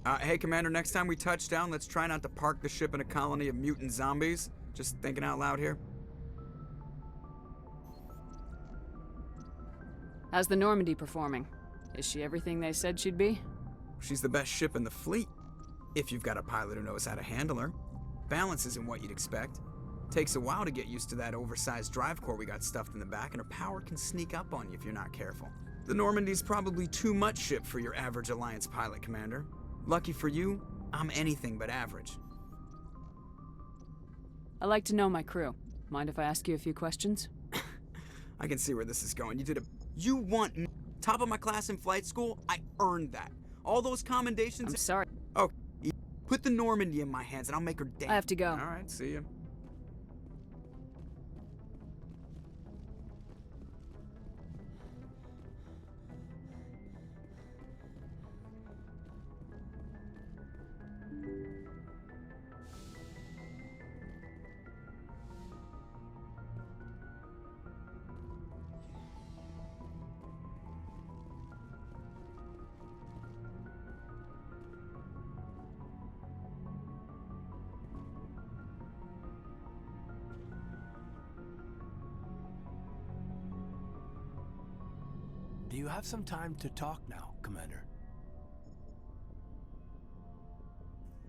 Hey, Commander, next time we touch down, let's try not to park the ship in a colony of mutant zombies. Just thinking out loud here. How's the Normandy performing? Is she everything they said she'd be? She's the best ship in the fleet, if you've got a pilot who knows how to handle her. Balance isn't what you'd expect. Takes a while to get used to that oversized drive core we got stuffed in the back, and her power can sneak up on you if you're not careful. The Normandy's probably too much ship for your average Alliance pilot, Commander. Lucky for you, I'm anything but average. I like to know my crew. Mind if I ask you a few questions? I can see where this is going. You want me? Top of my class in flight school? I earned that. All those commendations. I'm sorry. Oh, put the Normandy in my hands and I'll make her dance. I have to go. All right, see ya. Do you have some time to talk now, Commander?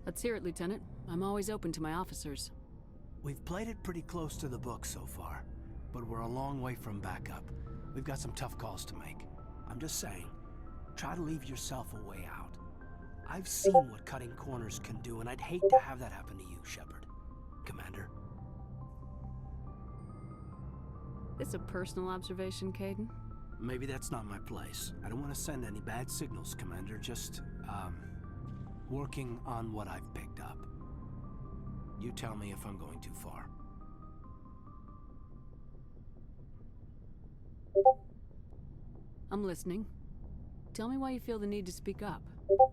Let's hear it, Lieutenant. I'm always open to my officers. We've played it pretty close to the book so far, but we're a long way from backup. We've got some tough calls to make. I'm just saying, try to leave yourself a way out. I've seen what cutting corners can do, and I'd hate to have that happen to you, Shepard. Commander. This a personal observation, Caden? Maybe that's not my place. I don't want to send any bad signals, Commander. Just, working on what I've picked up. You tell me if I'm going too far. I'm listening. Tell me why you feel the need to speak up.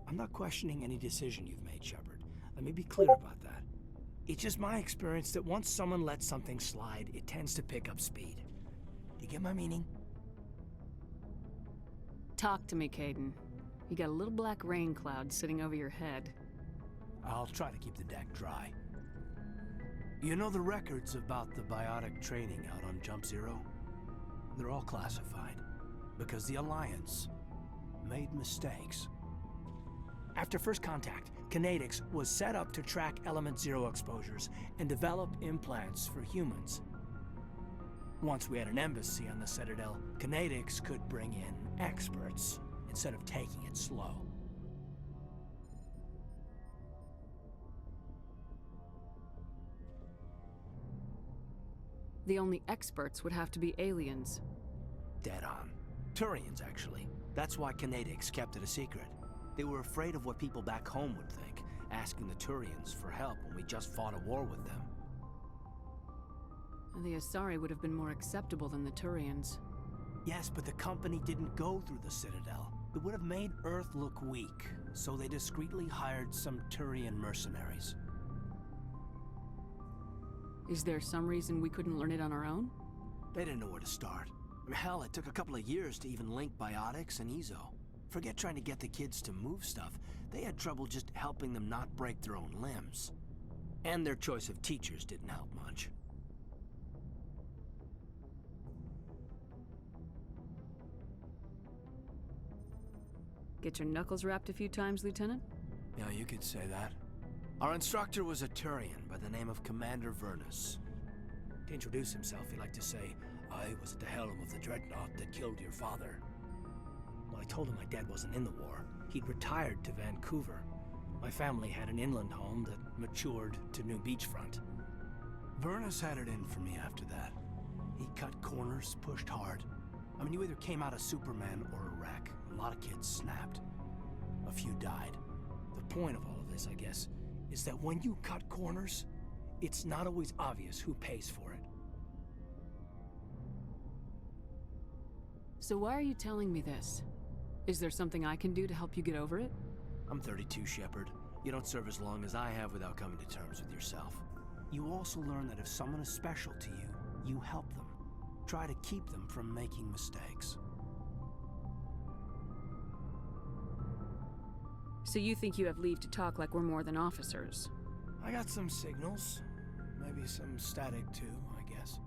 I'm not questioning any decision you've made, Shepard. Let me be clear about that. It's just my experience that once someone lets something slide, it tends to pick up speed. Do you get my meaning? Talk to me, Caden. You got a little black rain cloud sitting over your head. I'll try to keep the deck dry. You know the records about the biotic training out on Jump Zero? They're all classified, because the Alliance made mistakes. After first contact, Kinetics was set up to track Element Zero exposures and develop implants for humans. Once we had an embassy on the Citadel, Kinetics could bring in experts instead of taking it slow. The only experts would have to be aliens. Dead on. Turians, actually. That's why Kinetics kept it a secret. They were afraid of what people back home would think, asking the Turians for help when we just fought a war with them. The Asari would have been more acceptable than the Turians. Yes, but the company didn't go through the Citadel. It would have made Earth look weak, so they discreetly hired some Turian mercenaries. Is there some reason we couldn't learn it on our own? They didn't know where to start. Hell, it took a couple of years to even link biotics and Ezo. Forget trying to get the kids to move stuff. They had trouble just helping them not break their own limbs. And their choice of teachers didn't help much. Get your knuckles rapped a few times, Lieutenant? Yeah, you could say that. Our instructor was a Turian by the name of Commander Vernus. To introduce himself, he liked to say, "I was at the helm of the dreadnought that killed your father." Well, I told him my dad wasn't in the war. He'd retired to Vancouver. My family had an inland home that matured to New Beachfront. Vernus had it in for me after that. He cut corners, pushed hard. I mean, you either came out a Superman or a wreck. A lot of kids snapped. A few died. The point of all of this, I guess, is that when you cut corners, it's not always obvious who pays for it. So why are you telling me this? Is there something I can do to help you get over it? I'm 32, Shepard. You don't serve as long as I have without coming to terms with yourself. You also learn that if someone is special to you, you help them. Try to keep them from making mistakes. So you think you have leave to talk like we're more than officers? I got some signals. Maybe some static too, I guess.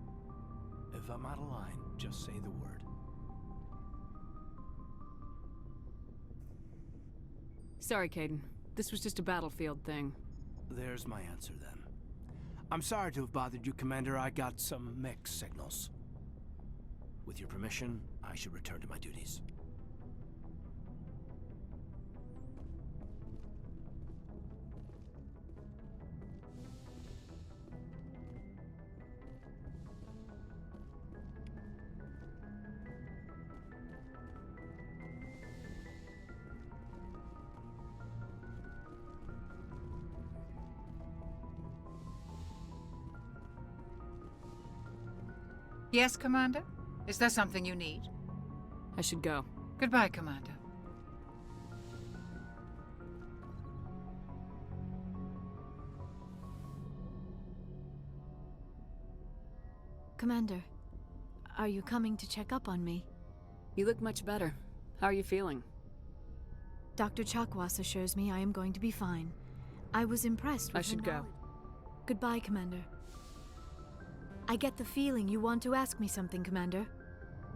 If I'm out of line, just say the word. Sorry, Caden. This was just a battlefield thing. There's my answer then. I'm sorry to have bothered you, Commander. I got some mixed signals. With your permission, I should return to my duties. Yes, Commander? Is there something you need? I should go. Goodbye, Commander. Commander, are you coming to check up on me? You look much better. How are you feeling? Dr. Chakwas assures me I am going to be fine. I was impressed with I should go. Goodbye, Commander. I get the feeling you want to ask me something, Commander.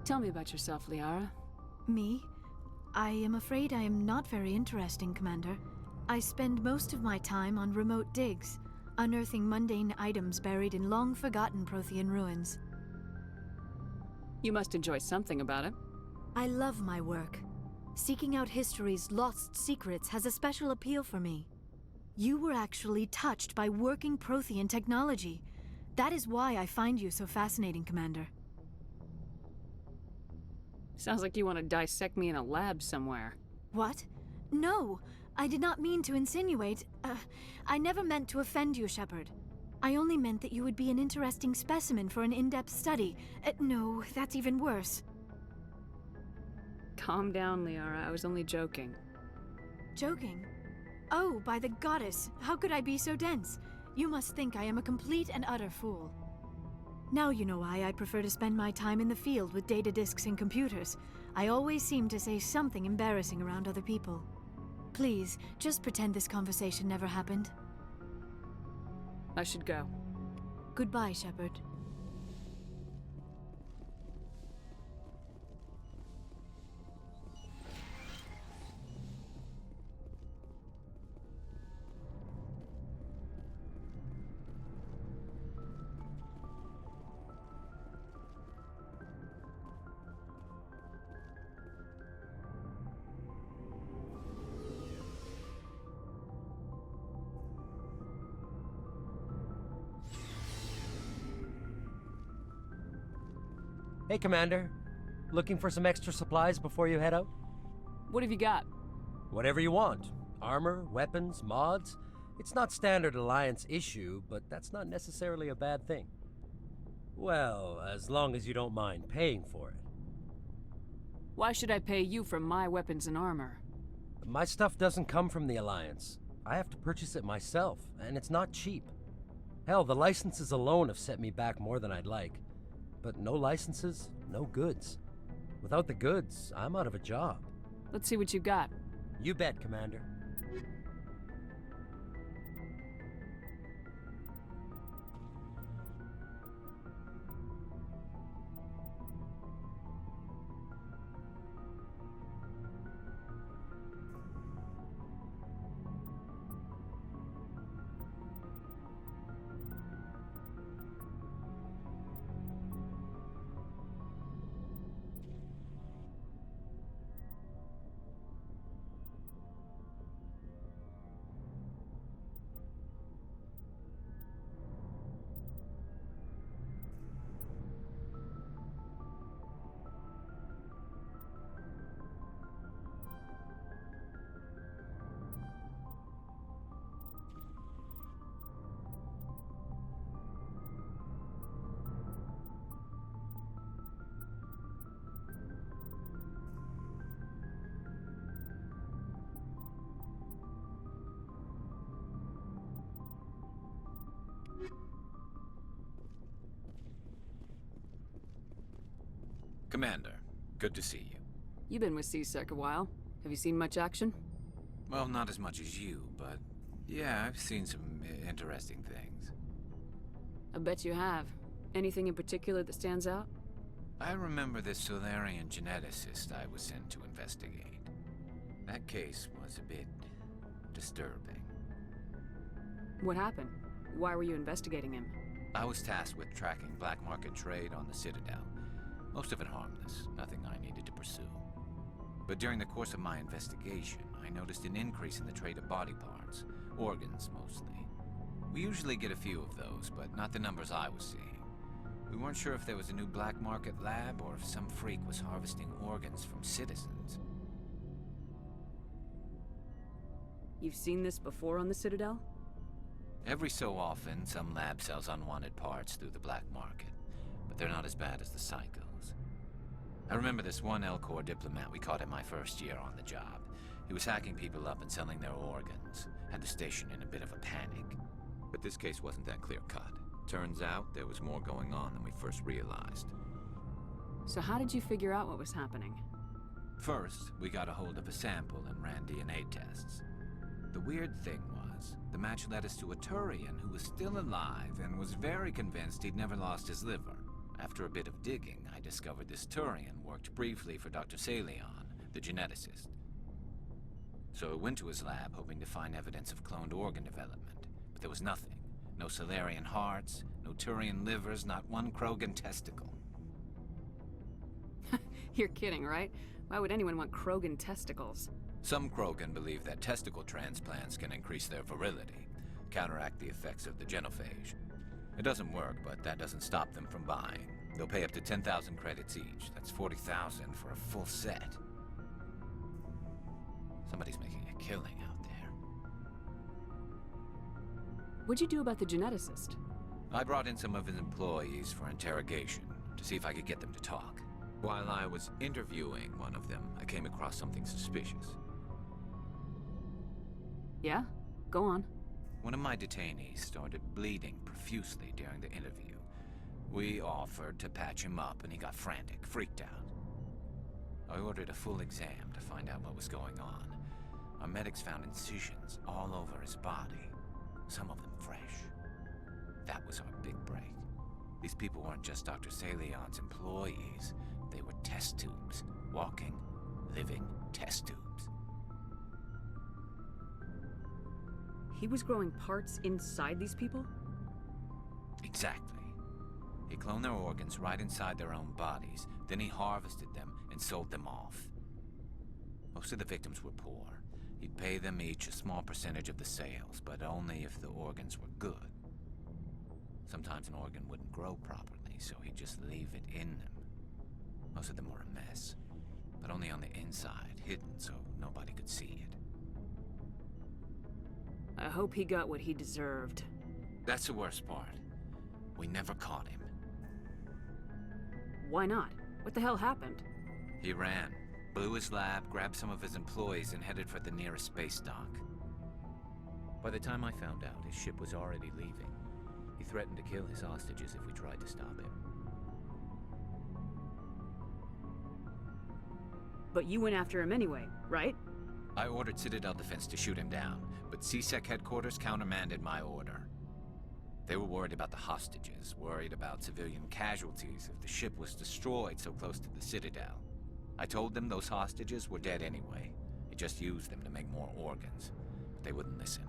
Tell me about yourself, Liara. Me? I am afraid I am not very interesting, Commander. I spend most of my time on remote digs, unearthing mundane items buried in long-forgotten Prothean ruins. You must enjoy something about it. I love my work. Seeking out history's lost secrets has a special appeal for me. You were actually touched by working Prothean technology. That is why I find you so fascinating, Commander. Sounds like you want to dissect me in a lab somewhere. What? No! I did not mean to insinuate. I never meant to offend you, Shepard. I only meant that you would be an interesting specimen for an in-depth study. No, that's even worse. Calm down, Liara. I was only joking. Joking? Oh, by the goddess, how could I be so dense? You must think I am a complete and utter fool. Now you know why I prefer to spend my time in the field with data disks and computers. I always seem to say something embarrassing around other people. Please, just pretend this conversation never happened. I should go. Goodbye, Shepard. Hey, Commander. Looking for some extra supplies before you head out? What have you got? Whatever you want. Armor, weapons, mods. It's not standard Alliance issue, but that's not necessarily a bad thing. Well, as long as you don't mind paying for it. Why should I pay you for my weapons and armor? My stuff doesn't come from the Alliance. I have to purchase it myself, and it's not cheap. Hell, the licenses alone have set me back more than I'd like. But no licenses, no goods. Without the goods, I'm out of a job. Let's see what you got. You bet, Commander. Commander, good to see you. You've been with C-Sec a while. Have you seen much action? Well, not as much as you, but yeah, I've seen some interesting things. I bet you have. Anything in particular that stands out? I remember this Solarian geneticist I was sent to investigate. That case was a bit disturbing. What happened? Why were you investigating him? I was tasked with tracking black market trade on the Citadel. Most of it harmless, nothing I needed to pursue. But during the course of my investigation, I noticed an increase in the trade of body parts, organs mostly. We usually get a few of those, but not the numbers I was seeing. We weren't sure if there was a new black market lab or if some freak was harvesting organs from citizens. You've seen this before on the Citadel? Every so often, some lab sells unwanted parts through the black market, but they're not as bad as the psychos. I remember this one L-Corps diplomat we caught in my first year on the job. He was hacking people up and selling their organs, had the station in a bit of a panic. But this case wasn't that clear-cut. Turns out there was more going on than we first realized. So how did you figure out what was happening? First, we got a hold of a sample and ran DNA tests. The weird thing was, the match led us to a Turian who was still alive and was very convinced he'd never lost his liver. After a bit of digging, I discovered this Turian worked briefly for Dr. Salion, the geneticist. So I went to his lab hoping to find evidence of cloned organ development, but there was nothing. No Solarian hearts, no Turian livers, not one Krogan testicle. You're kidding, right? Why would anyone want Krogan testicles? Some Krogan believe that testicle transplants can increase their virility, counteract the effects of the genophage. It doesn't work, but that doesn't stop them from buying. They'll pay up to 10,000 credits each. That's 40,000 for a full set. Somebody's making a killing out there. What'd you do about the geneticist? I brought in some of his employees for interrogation, to see if I could get them to talk. While I was interviewing one of them, I came across something suspicious. Yeah? Go on. One of my detainees started bleeding profusely during the interview. We offered to patch him up, and he got frantic, freaked out. I ordered a full exam to find out what was going on. Our medics found incisions all over his body, some of them fresh. That was our big break. These people weren't just Dr. Salion's employees. They were test tubes. Walking, living test tubes. He was growing parts inside these people? Exactly. He cloned their organs right inside their own bodies. Then he harvested them and sold them off. Most of the victims were poor. He'd pay them each a small percentage of the sales, but only if the organs were good. Sometimes an organ wouldn't grow properly, so he'd just leave it in them. Most of them were a mess, but only on the inside, hidden so nobody could see it. I hope he got what he deserved. That's the worst part. We never caught him. Why not? What the hell happened? He ran, blew his lab, grabbed some of his employees, and headed for the nearest space dock. By the time I found out, his ship was already leaving. He threatened to kill his hostages if we tried to stop him. But you went after him anyway, right? I ordered Citadel Defense to shoot him down, but CSEC headquarters countermanded my order. They were worried about the hostages, worried about civilian casualties if the ship was destroyed so close to the Citadel. I told them those hostages were dead anyway. He just used them to make more organs, but they wouldn't listen.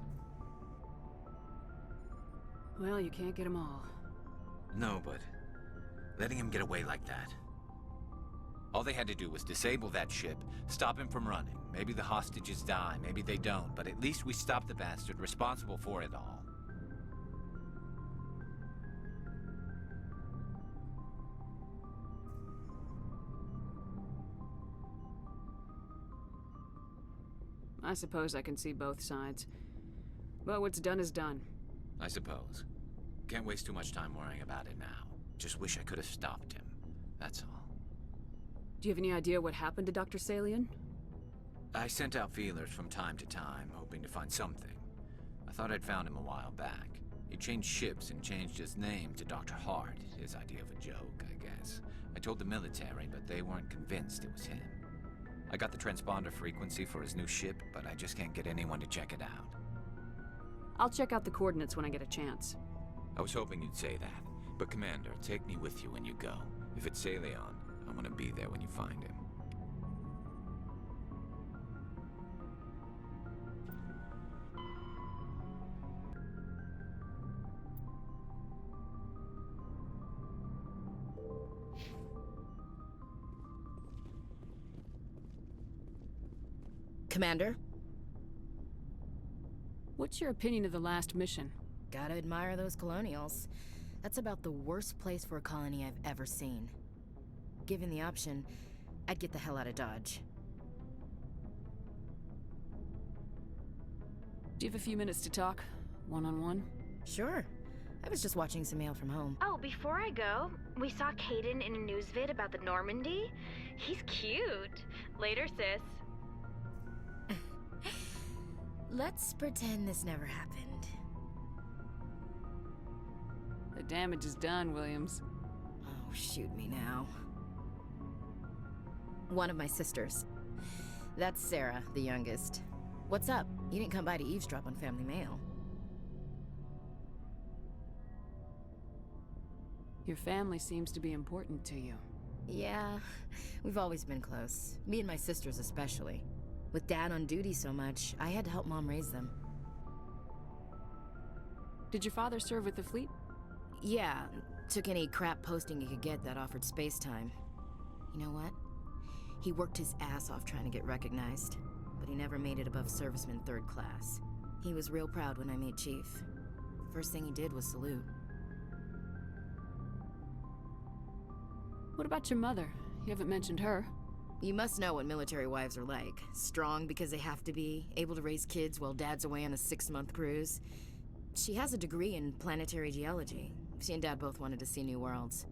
Well, you can't get them all. No, but letting him get away like that. All they had to do was disable that ship, stop him from running. Maybe the hostages die, maybe they don't, but at least we stopped the bastard responsible for it all. I suppose I can see both sides. But what's done is done. I suppose. Can't waste too much time worrying about it now. Just wish I could have stopped him. That's all. Do you have any idea what happened to Dr. Salion? I sent out feelers from time to time, hoping to find something. I thought I'd found him a while back. He changed ships and changed his name to Dr. Hart, his idea of a joke, I guess. I told the military, but they weren't convinced it was him. I got the transponder frequency for his new ship, but I just can't get anyone to check it out. I'll check out the coordinates when I get a chance. I was hoping you'd say that. But Commander, take me with you when you go. If it's Saleon, I want to be there when you find him. Commander? What's your opinion of the last mission? Gotta admire those colonials. That's about the worst place for a colony I've ever seen. Given the option, I'd get the hell out of Dodge. Do you have a few minutes to talk? One-on-one? Sure. I was just watching some mail from home. Oh, before I go, we saw Caden in a news vid about the Normandy. He's cute. Later, sis. Let's pretend this never happened. The damage is done, Williams. Oh, shoot me now. One of my sisters. That's Sarah, the youngest. What's up? You didn't come by to eavesdrop on family mail. Your family seems to be important to you. Yeah, we've always been close. Me and my sisters especially. With Dad on duty so much, I had to help Mom raise them. Did your father serve with the fleet? Yeah, took any crap posting he could get that offered space time. You know what? He worked his ass off trying to get recognized, but he never made it above serviceman 3rd class. He was real proud when I made chief. First thing he did was salute. What about your mother? You haven't mentioned her. You must know what military wives are like. Strong because they have to be, able to raise kids while Dad's away on a 6-month cruise. She has a degree in planetary geology. She and Dad both wanted to see new worlds.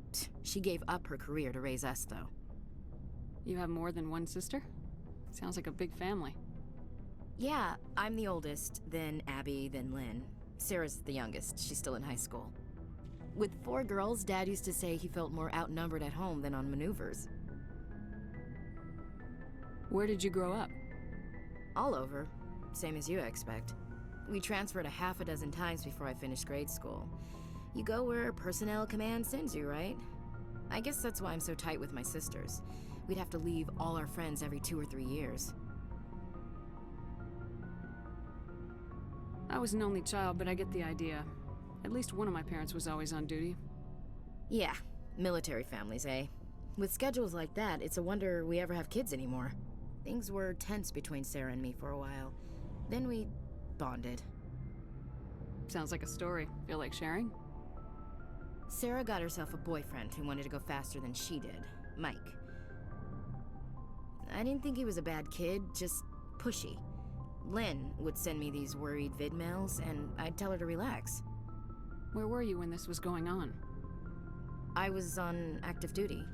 She gave up her career to raise us, though. You have more than one sister? Sounds like a big family. Yeah, I'm the oldest, then Abby, then Lynn. Sarah's the youngest. She's still in high school. With 4 girls, Dad used to say he felt more outnumbered at home than on maneuvers. Where did you grow up? All over. Same as you, I expect. We transferred a half a dozen times before I finished grade school. You go where personnel command sends you, right? I guess that's why I'm so tight with my sisters. We'd have to leave all our friends every 2 or 3 years. I was an only child, but I get the idea. At least one of my parents was always on duty. Yeah, military families, eh? With schedules like that, it's a wonder we ever have kids anymore. Things were tense between Sarah and me for a while. Then we bonded. Sounds like a story. Feel like sharing? Sarah got herself a boyfriend who wanted to go faster than she did, Mike. I didn't think he was a bad kid, just pushy. Lynn would send me these worried vid mails, and I'd tell her to relax. Where were you when this was going on? I was on active duty.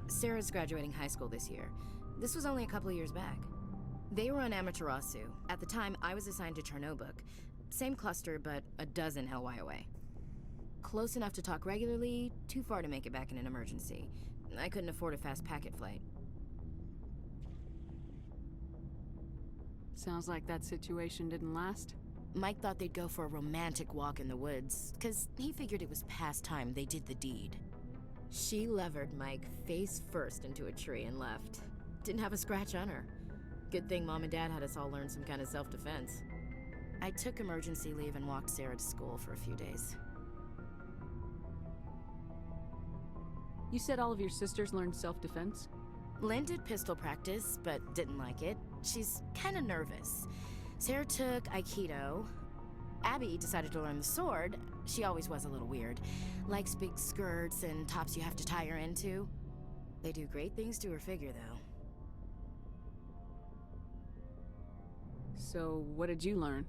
Sarah's graduating high school this year. This was only a couple of years back. They were on Amaterasu. At the time, I was assigned to Chernobog. Same cluster, but a dozen LY away. Close enough to talk regularly, too far to make it back in an emergency. I couldn't afford a fast packet flight. Sounds like that situation didn't last. Mike thought they'd go for a romantic walk in the woods, 'cause he figured it was past time they did the deed. She levered Mike face first into a tree and left. Didn't have a scratch on her. Good thing Mom and Dad had us all learn some kind of self-defense. I took emergency leave and walked Sarah to school for a few days. You said all of your sisters learned self-defense? Lynn did pistol practice, but didn't like it. She's kind of nervous. Sarah took Aikido. Abby decided to learn the sword. She always was a little weird. Likes big skirts and tops you have to tie her into. They do great things to her figure, though. So, what did you learn?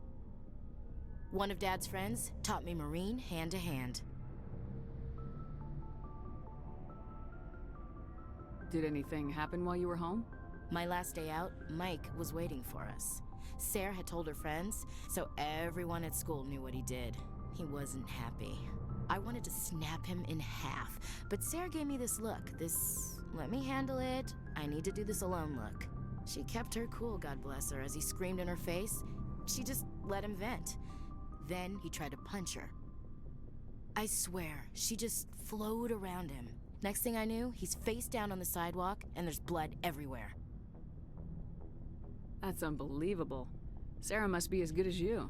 One of Dad's friends taught me Marine hand to hand. Did anything happen while you were home? My last day out, Mike was waiting for us. Sarah had told her friends, so everyone at school knew what he did. He wasn't happy. I wanted to snap him in half, but Sarah gave me this look, this let me handle it, I need to do this alone look. She kept her cool, God bless her, as he screamed in her face. She just let him vent. Then he tried to punch her. I swear, she just flowed around him. Next thing I knew, he's face down on the sidewalk, and there's blood everywhere. That's unbelievable. Sarah must be as good as you.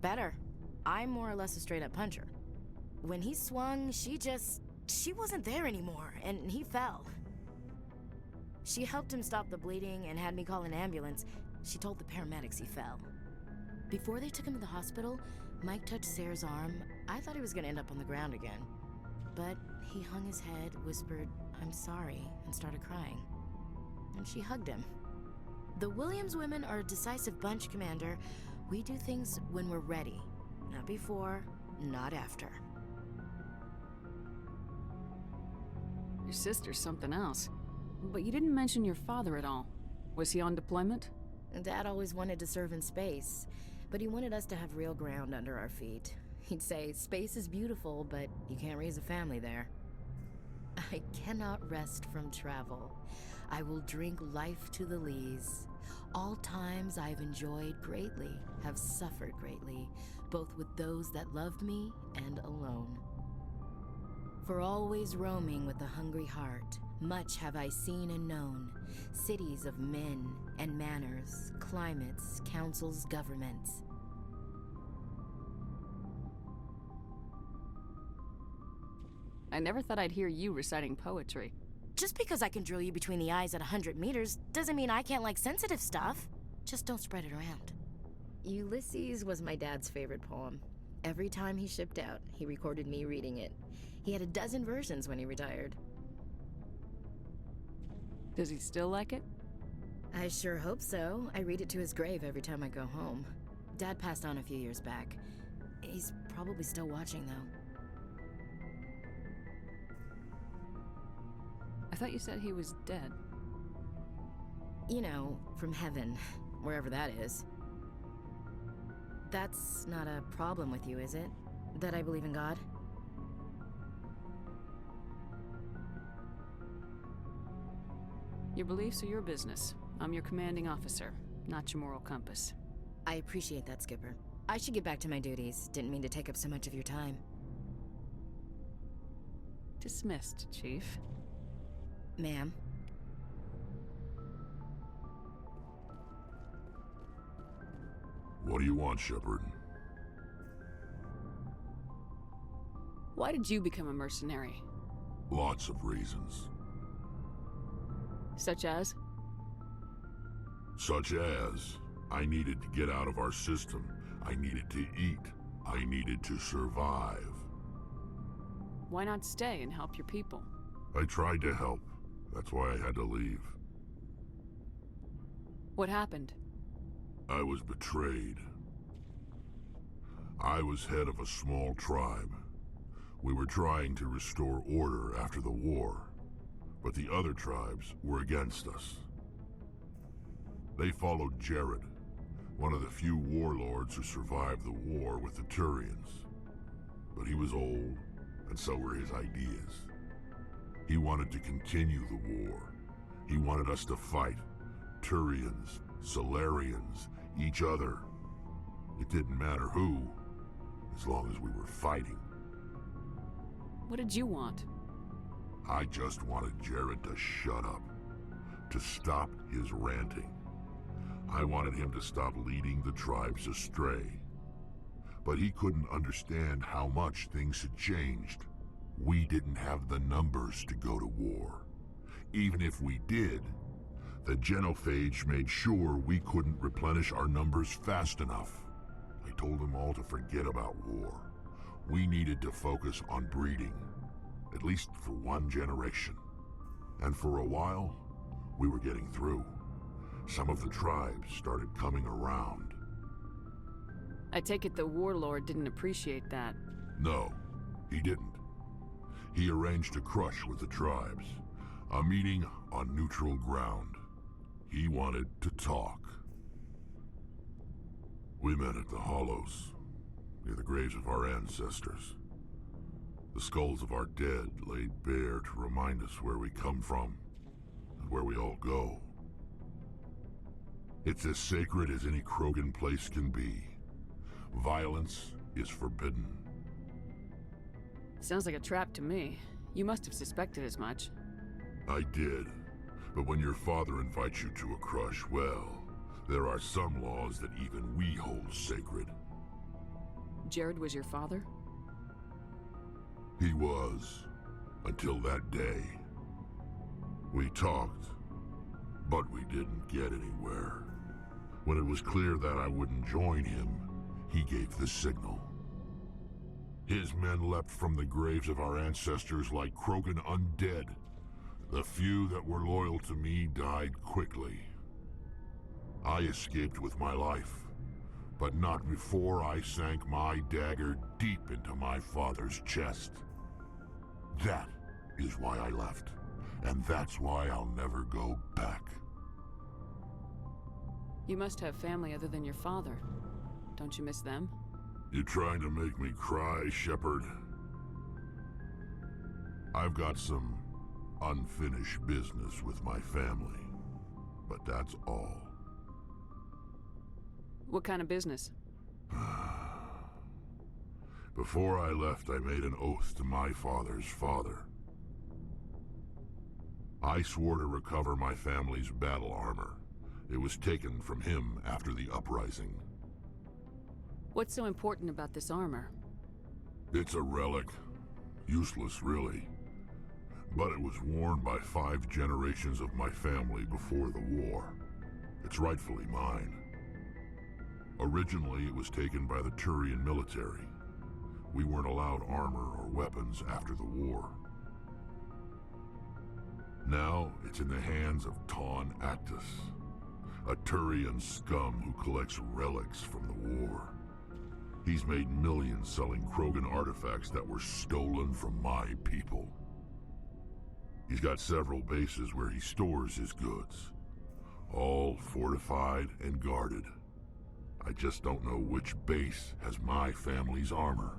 Better. I'm more or less a straight-up puncher. When he swung, she wasn't there anymore, and he fell. She helped him stop the bleeding and had me call an ambulance. She told the paramedics he fell. Before they took him to the hospital, Mike touched Sarah's arm. I thought he was gonna end up on the ground again. But he hung his head, whispered, "I'm sorry," and started crying. And she hugged him. The Williams women are a decisive bunch, Commander. We do things when we're ready. Not before, not after. Your sister's something else. But you didn't mention your father at all. Was he on deployment? Dad always wanted to serve in space, but he wanted us to have real ground under our feet. He'd say, space is beautiful, but you can't raise a family there. I cannot rest from travel. I will drink life to the lees. All times I've enjoyed greatly, have suffered greatly, both with those that loved me and alone. For always roaming with a hungry heart, much have I seen and known, cities of men and manners, climates, councils, governments. I never thought I'd hear you reciting poetry. Just because I can drill you between the eyes at 100 meters doesn't mean I can't like sensitive stuff. Just don't spread it around. Ulysses was my dad's favorite poem. Every time he shipped out, he recorded me reading it. He had a dozen versions when he retired. Does he still like it? I sure hope so. I read it to his grave every time I go home. Dad passed on a few years back. He's probably still watching, though. I thought you said he was dead. You know, from heaven, wherever that is. That's not a problem with you, is it? That I believe in God? Your beliefs are your business. I'm your commanding officer, not your moral compass. I appreciate that, Skipper. I should get back to my duties. Didn't mean to take up so much of your time. Dismissed, Chief. Ma'am? What do you want, Shepard? Why did you become a mercenary? Lots of reasons. Such as? Such as, I needed to get out of our system. I needed to eat. I needed to survive. Why not stay and help your people? I tried to help. That's why I had to leave. What happened? I was betrayed. I was head of a small tribe. We were trying to restore order after the war, but the other tribes were against us. They followed Jared, one of the few warlords who survived the war with the Turians. But he was old, and so were his ideas. He wanted to continue the war. He wanted us to fight. Turians, Solarians, each other. It didn't matter who, as long as we were fighting. What did you want? I just wanted Jared to shut up, to stop his ranting. I wanted him to stop leading the tribes astray. But he couldn't understand how much things had changed. We didn't have the numbers to go to war. Even if we did, the genophage made sure we couldn't replenish our numbers fast enough. I told them all to forget about war. We needed to focus on breeding, at least for one generation. And for a while, we were getting through. Some of the tribes started coming around. I take it the warlord didn't appreciate that. No, he didn't. He arranged a crush with the tribes, a meeting on neutral ground. He wanted to talk. We met at the Hollows, near the graves of our ancestors. The skulls of our dead laid bare to remind us where we come from and where we all go. It's as sacred as any Krogan place can be. Violence is forbidden. Sounds like a trap to me. You must have suspected as much. I did. But when your father invites you to a crush, well, there are some laws that even we hold sacred. Jared was your father? He was, until that day. We talked, but we didn't get anywhere. When it was clear that I wouldn't join him, he gave the signal. His men leapt from the graves of our ancestors like Krogan undead. The few that were loyal to me died quickly. I escaped with my life, but not before I sank my dagger deep into my father's chest. That is why I left, and that's why I'll never go back. You must have family other than your father. Don't you miss them? You trying to make me cry, Shepard? I've got some unfinished business with my family, but that's all. What kind of business? Before I left, I made an oath to my father's father. I swore to recover my family's battle armor. It was taken from him after the uprising. What's so important about this armor? It's a relic. Useless, really. But it was worn by 5 generations of my family before the war. It's rightfully mine. Originally, it was taken by the Turian military. We weren't allowed armor or weapons after the war. Now, it's in the hands of Ton Actus, a Turian scum who collects relics from the war. He's made millions selling Krogan artifacts that were stolen from my people. He's got several bases where he stores his goods, all fortified and guarded. I just don't know which base has my family's armor.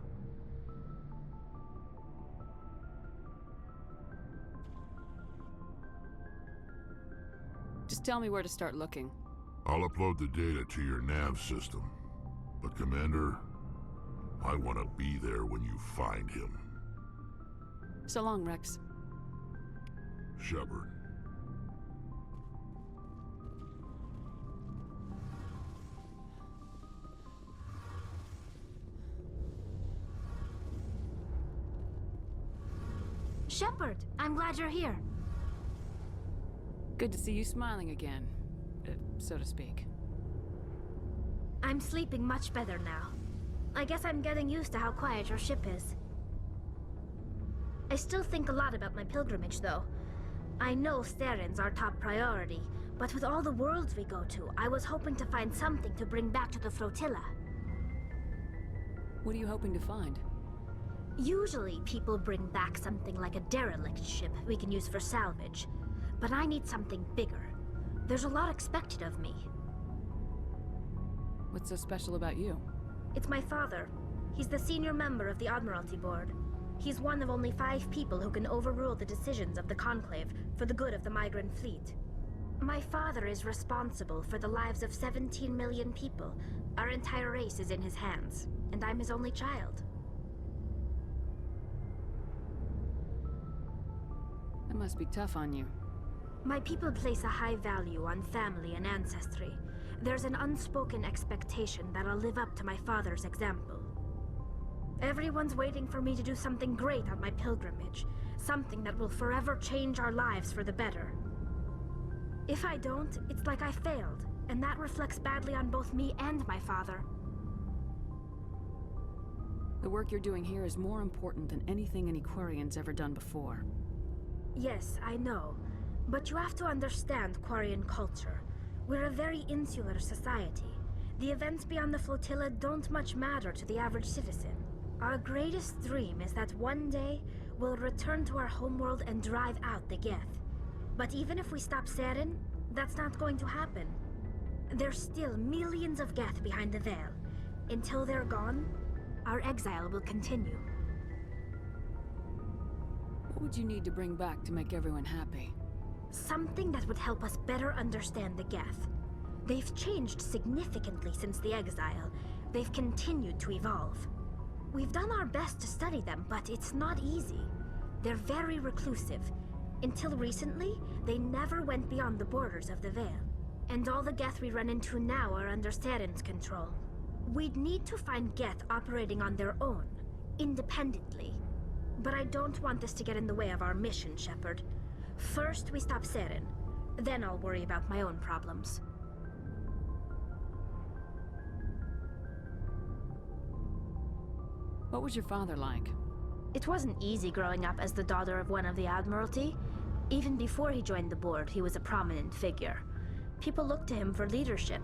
Just tell me where to start looking. I'll upload the data to your nav system. But Commander, I want to be there when you find him. So long, Rex. Shepard. Shepard, I'm glad you're here. Good to see you smiling again, so to speak. I'm sleeping much better now. I guess I'm getting used to how quiet your ship is. I still think a lot about my pilgrimage, though. I know Steren's our top priority, but with all the worlds we go to, I was hoping to find something to bring back to the flotilla. What are you hoping to find? Usually, people bring back something like a derelict ship we can use for salvage. But I need something bigger. There's a lot expected of me. What's so special about you? It's my father. He's the senior member of the Admiralty Board. He's one of only 5 people who can overrule the decisions of the Conclave for the good of the migrant fleet. My father is responsible for the lives of 17 million people. Our entire race is in his hands, and I'm his only child. That must be tough on you. My people place a high value on family and ancestry. There's an unspoken expectation that I'll live up to my father's example. Everyone's waiting for me to do something great on my pilgrimage, something that will forever change our lives for the better. If I don't, it's like I failed, and that reflects badly on both me and my father. The work you're doing here is more important than anything any Quarian's ever done before. Yes, I know. But you have to understand Quarian culture. We're a very insular society. The events beyond the flotilla don't much matter to the average citizen. Our greatest dream is that one day we'll return to our homeworld and drive out the Geth. But even if we stop Saren, that's not going to happen. There's still millions of Geth behind the veil. Until they're gone, our exile will continue. What would you need to bring back to make everyone happy? Something that would help us better understand the Geth. They've changed significantly since the exile. They've continued to evolve. We've done our best to study them, but it's not easy. They're very reclusive. Until recently, they never went beyond the borders of the Veil. And all the Geth we run into now are under Saren's control. We'd need to find Geth operating on their own, independently. But I don't want this to get in the way of our mission, Shepard. First, we stop Saren. Then I'll worry about my own problems. What was your father like? It wasn't easy growing up as the daughter of one of the Admiralty. Even before he joined the board, he was a prominent figure. People looked to him for leadership.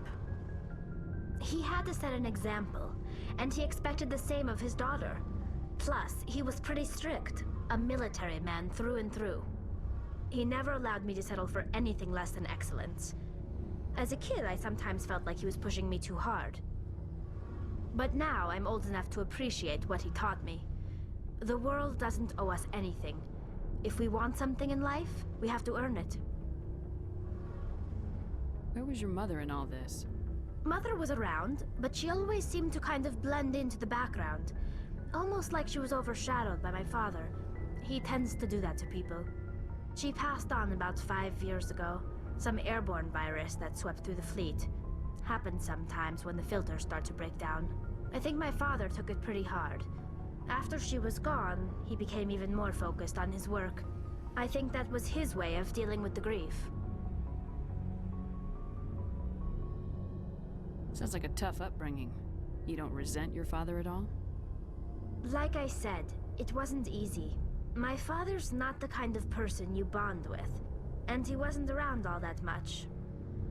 He had to set an example, and he expected the same of his daughter. Plus, he was pretty strict, a military man through and through. He never allowed me to settle for anything less than excellence. As a kid, I sometimes felt like he was pushing me too hard. But now I'm old enough to appreciate what he taught me. The world doesn't owe us anything. If we want something in life, we have to earn it. Where was your mother in all this? Mother was around, but she always seemed to kind of blend into the background. Almost like she was overshadowed by my father. He tends to do that to people. She passed on about 5 years ago. Some airborne virus that swept through the fleet. Happens sometimes when the filters start to break down. I think my father took it pretty hard. After she was gone, he became even more focused on his work. I think that was his way of dealing with the grief. Sounds like a tough upbringing. You don't resent your father at all? Like I said, it wasn't easy. My father's not the kind of person you bond with. And he wasn't around all that much.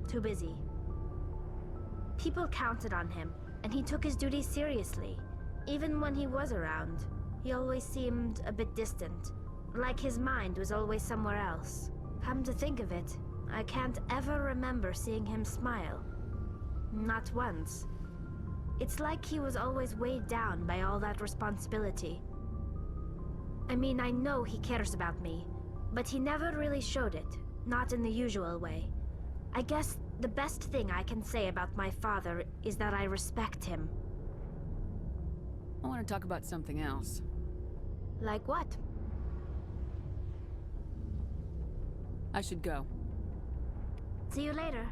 Too busy. People counted on him, and he took his duties seriously. Even when he was around, he always seemed a bit distant. Like his mind was always somewhere else. Come to think of it, I can't ever remember seeing him smile. Not once. It's like he was always weighed down by all that responsibility. I mean, I know he cares about me, but he never really showed it, not in the usual way. I guess the best thing I can say about my father is that I respect him. I want to talk about something else. Like what? I should go. See you later.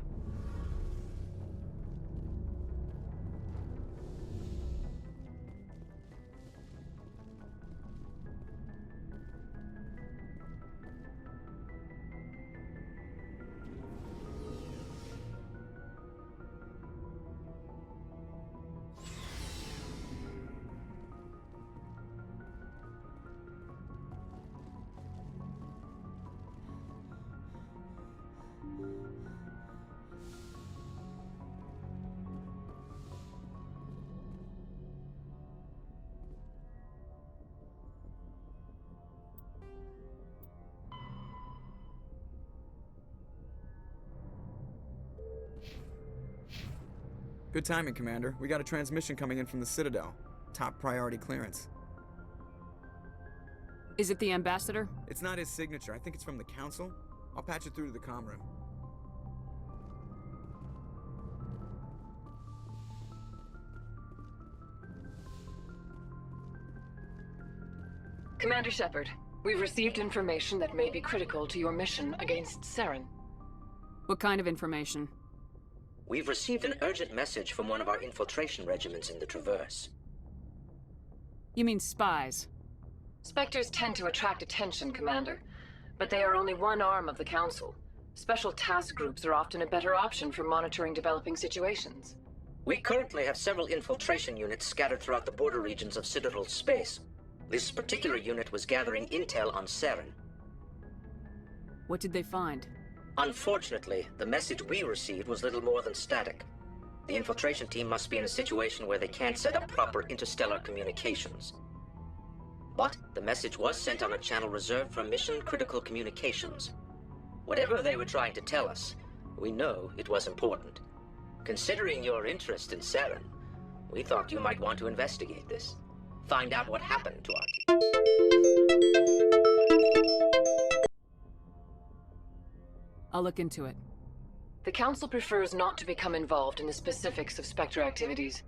Good timing, Commander. We got a transmission coming in from the Citadel. Top priority clearance. Is it the ambassador? It's not his signature. I think it's from the Council. I'll patch it through to the comm room. Commander Shepard, we've received information that may be critical to your mission against Saren. What kind of information? We've received an urgent message from one of our infiltration regiments in the Traverse. You mean spies? Spectres tend to attract attention, Commander, but they are only one arm of the Council. Special task groups are often a better option for monitoring developing situations. We currently have several infiltration units scattered throughout the border regions of Citadel space. This particular unit was gathering intel on Saren. What did they find? Unfortunately, the message we received was little more than static. The infiltration team must be in a situation where they can't set up proper interstellar communications. But the message was sent on a channel reserved for mission-critical communications. Whatever they were trying to tell us, we know it was important. Considering your interest in Saren, we thought you might want to investigate this. Find out what happened to our team. I'll look into it. The Council prefers not to become involved in the specifics of Spectre activities.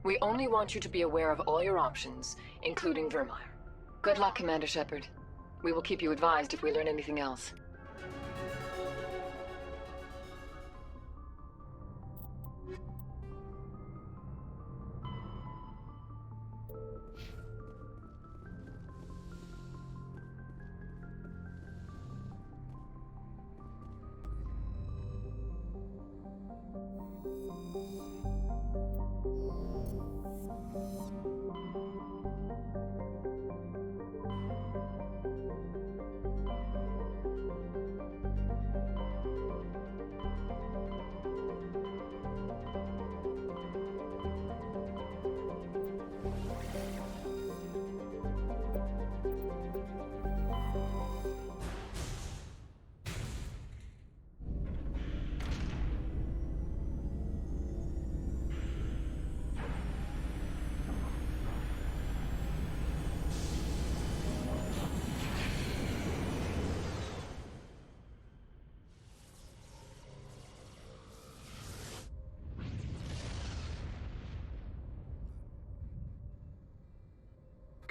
We only want you to be aware of all your options, including Vermeer. Good luck, Commander Shepard. We will keep you advised if we learn anything else.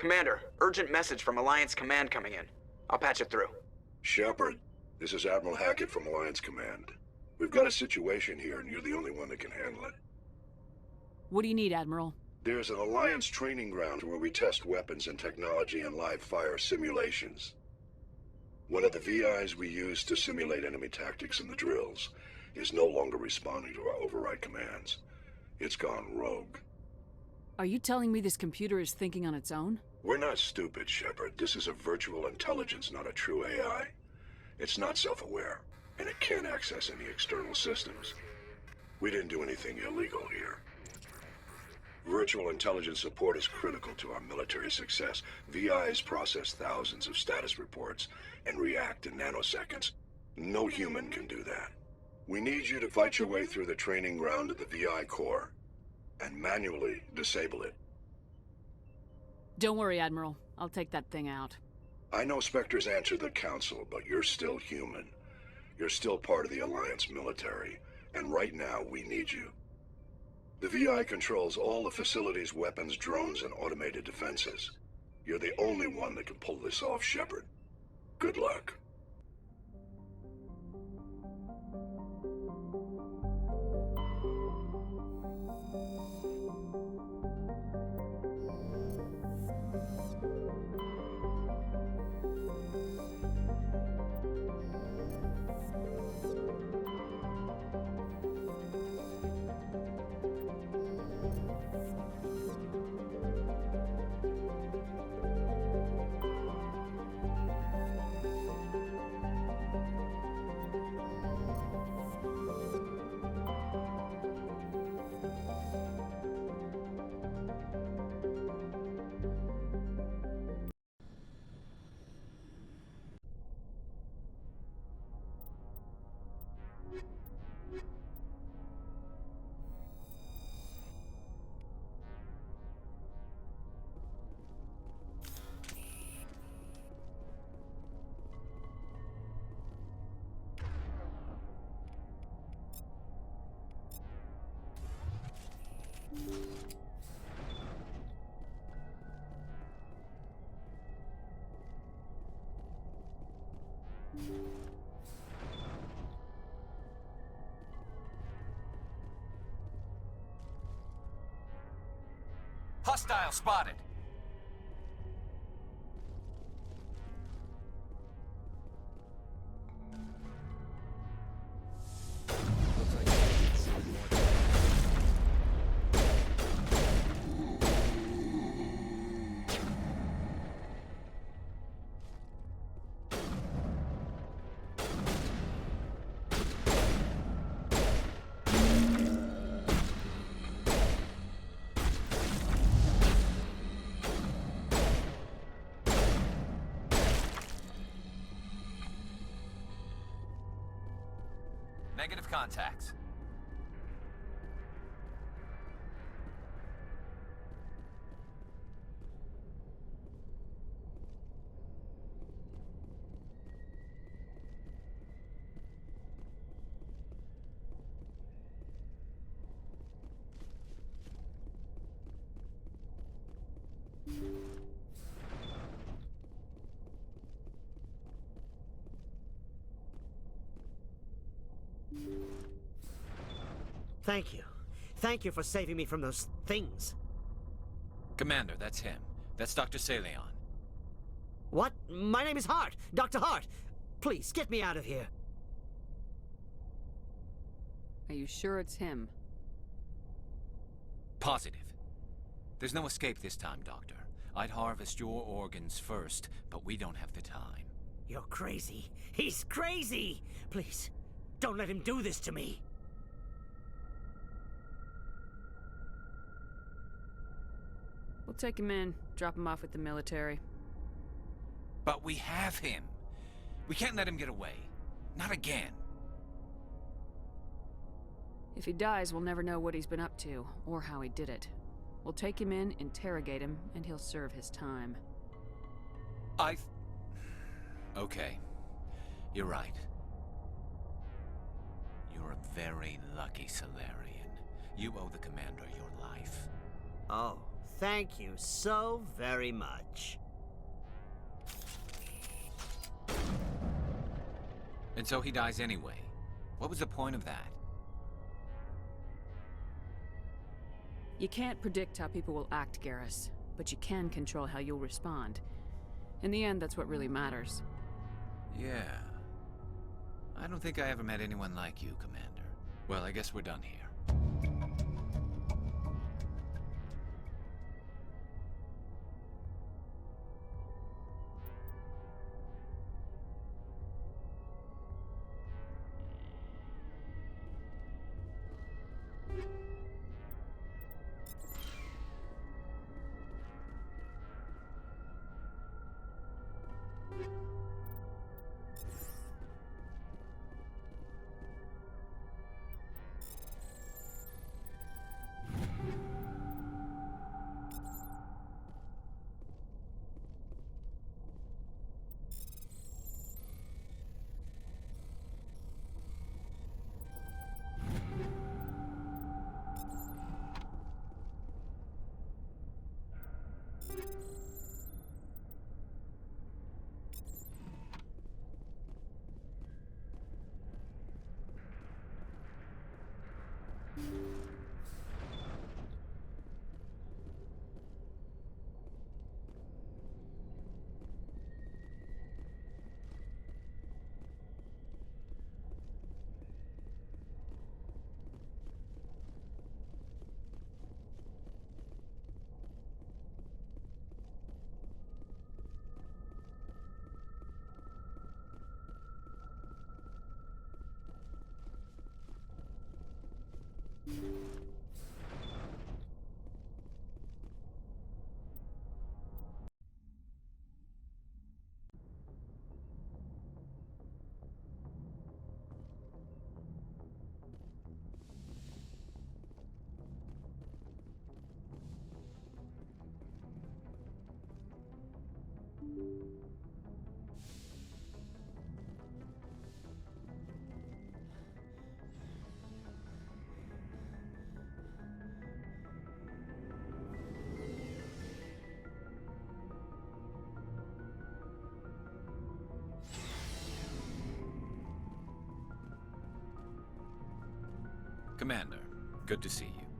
Commander, urgent message from Alliance Command coming in. I'll patch it through. Shepard, this is Admiral Hackett from Alliance Command. We've got a situation here, and you're the only one that can handle it. What do you need, Admiral? There's an Alliance training ground where we test weapons and technology in live fire simulations. One of the VIs we use to simulate enemy tactics in the drills is no longer responding to our override commands. It's gone rogue. Are you telling me this computer is thinking on its own? We're not stupid, Shepard. This is a virtual intelligence, not a true AI. It's not self-aware, and it can't access any external systems. We didn't do anything illegal here. Virtual intelligence support is critical to our military success. VIs process thousands of status reports and react in nanoseconds. No human can do that. We need you to fight your way through the training ground to the VI core and manually disable it. Don't worry, Admiral. I'll take that thing out. I know Spectres answer the Council, but you're still human. You're still part of the Alliance military, and right now we need you. The VI controls all the facility's weapons, drones, and automated defenses. You're the only one that can pull this off, Shepard. Good luck. Hostile spotted. Negative contacts. Thank you. Thank you for saving me from those things. Commander, that's him. That's Dr. Saleon. What? My name is Hart. Dr. Hart. Please, get me out of here. Are you sure it's him? Positive. There's no escape this time, Doctor. I'd harvest your organs first, but we don't have the time. You're crazy. He's crazy! Please, don't let him do this to me. We'll take him in, drop him off with the military. But we have him. We can't let him get away. Not again. If he dies, we'll never know what he's been up to, or how he did it. We'll take him in, interrogate him, and he'll serve his time. Okay. You're right. You're a very lucky Solarian. You owe the Commander your life. Oh, thank you so very much. And so he dies anyway. What was the point of that? You can't predict how people will act, Garrus, but you can control how you'll respond. In the end, that's what really matters. Yeah. I don't think I ever met anyone like you, Commander. Well, I guess we're done here. Commander, good to see you.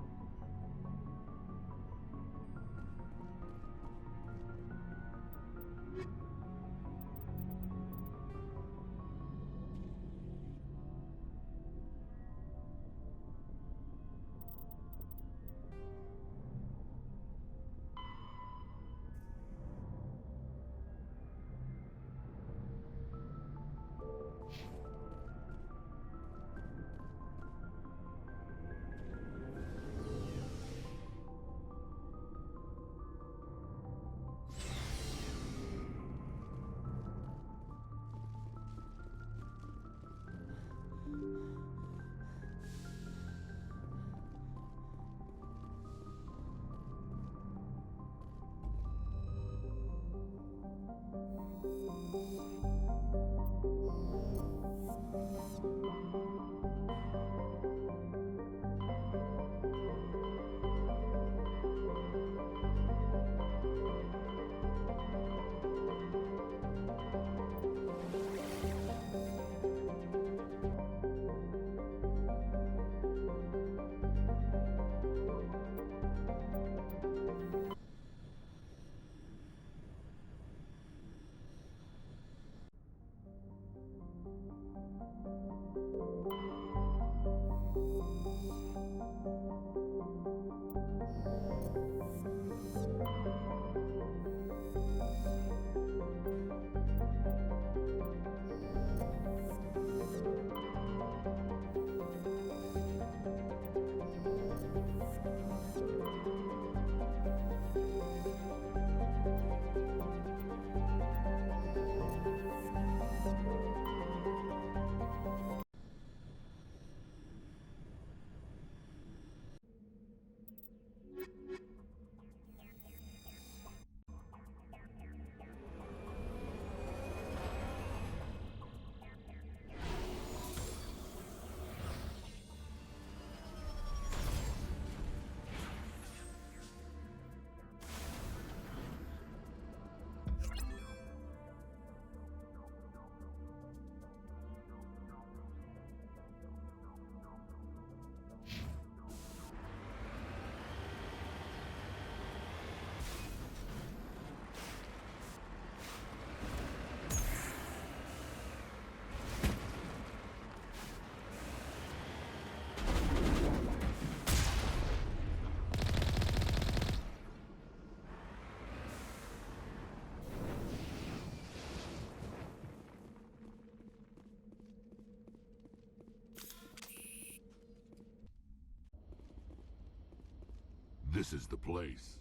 This is the place.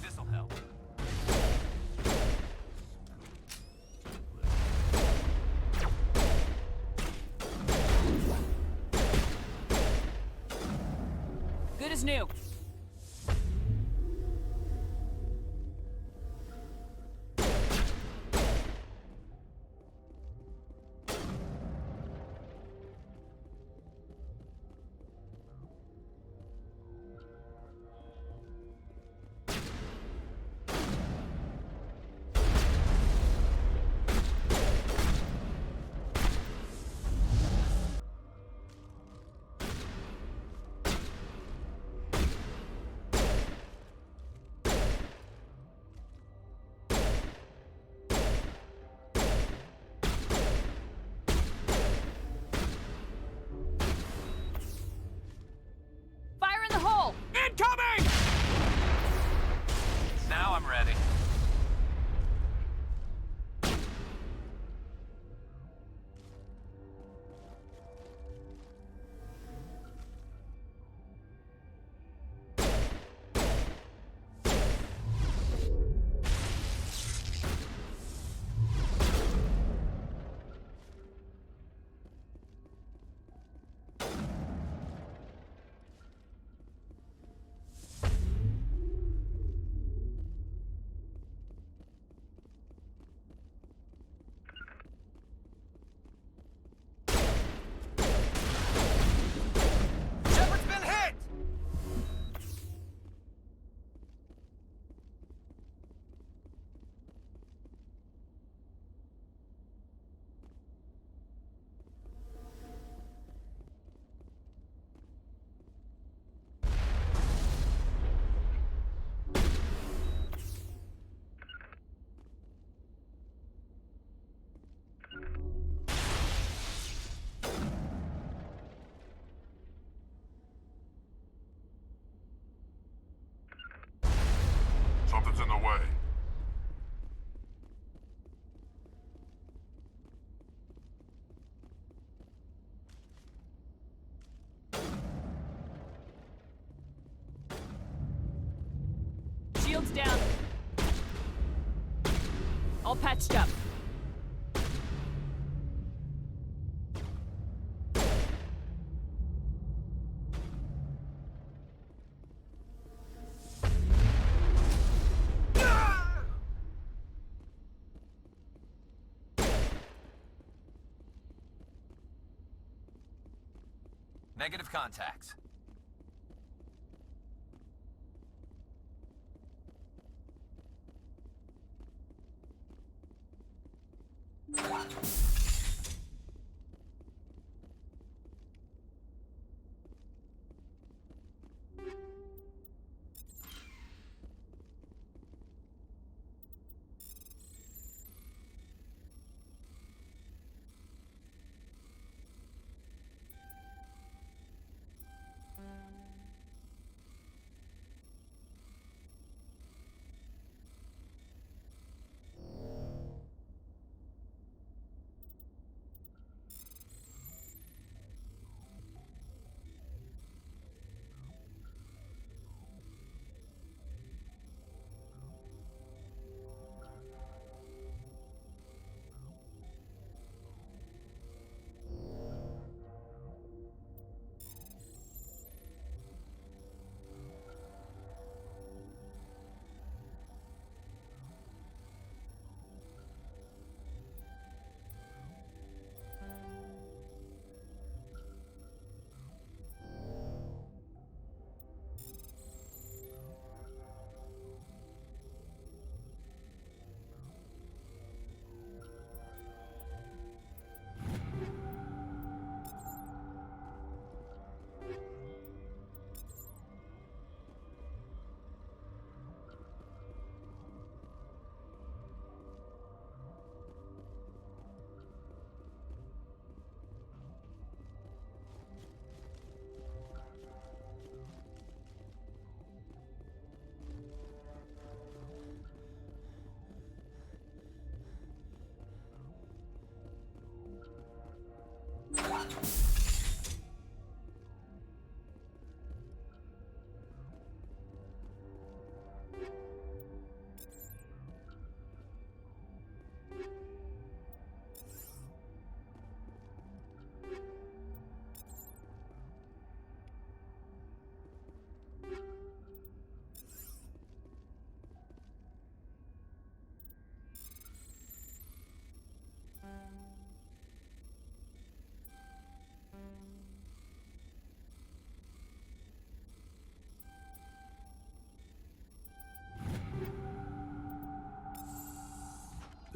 This'll help. Good as new. Fire in the hole! Incoming! Now I'm ready. Shepard's been hit! Something's in the way. Shields down. All patched up. Negative contacts.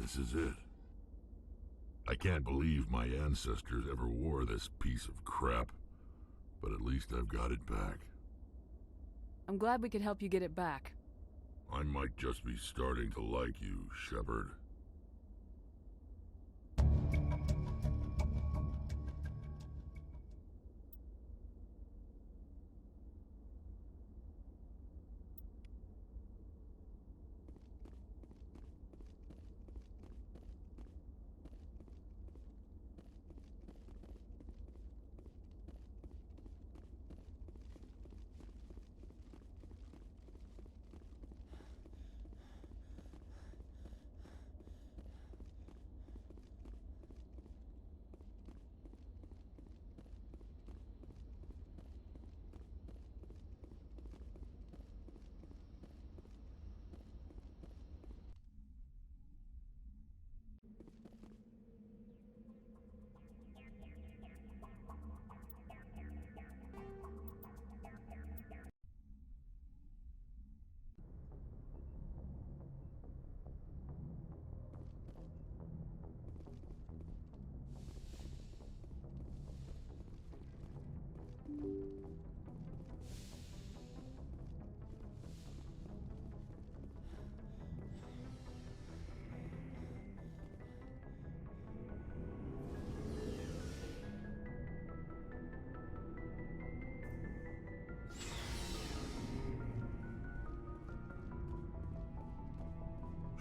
This is it. I can't believe my ancestors ever wore this piece of crap, but at least I've got it back. I'm glad we could help you get it back. I might just be starting to like you, Shepard.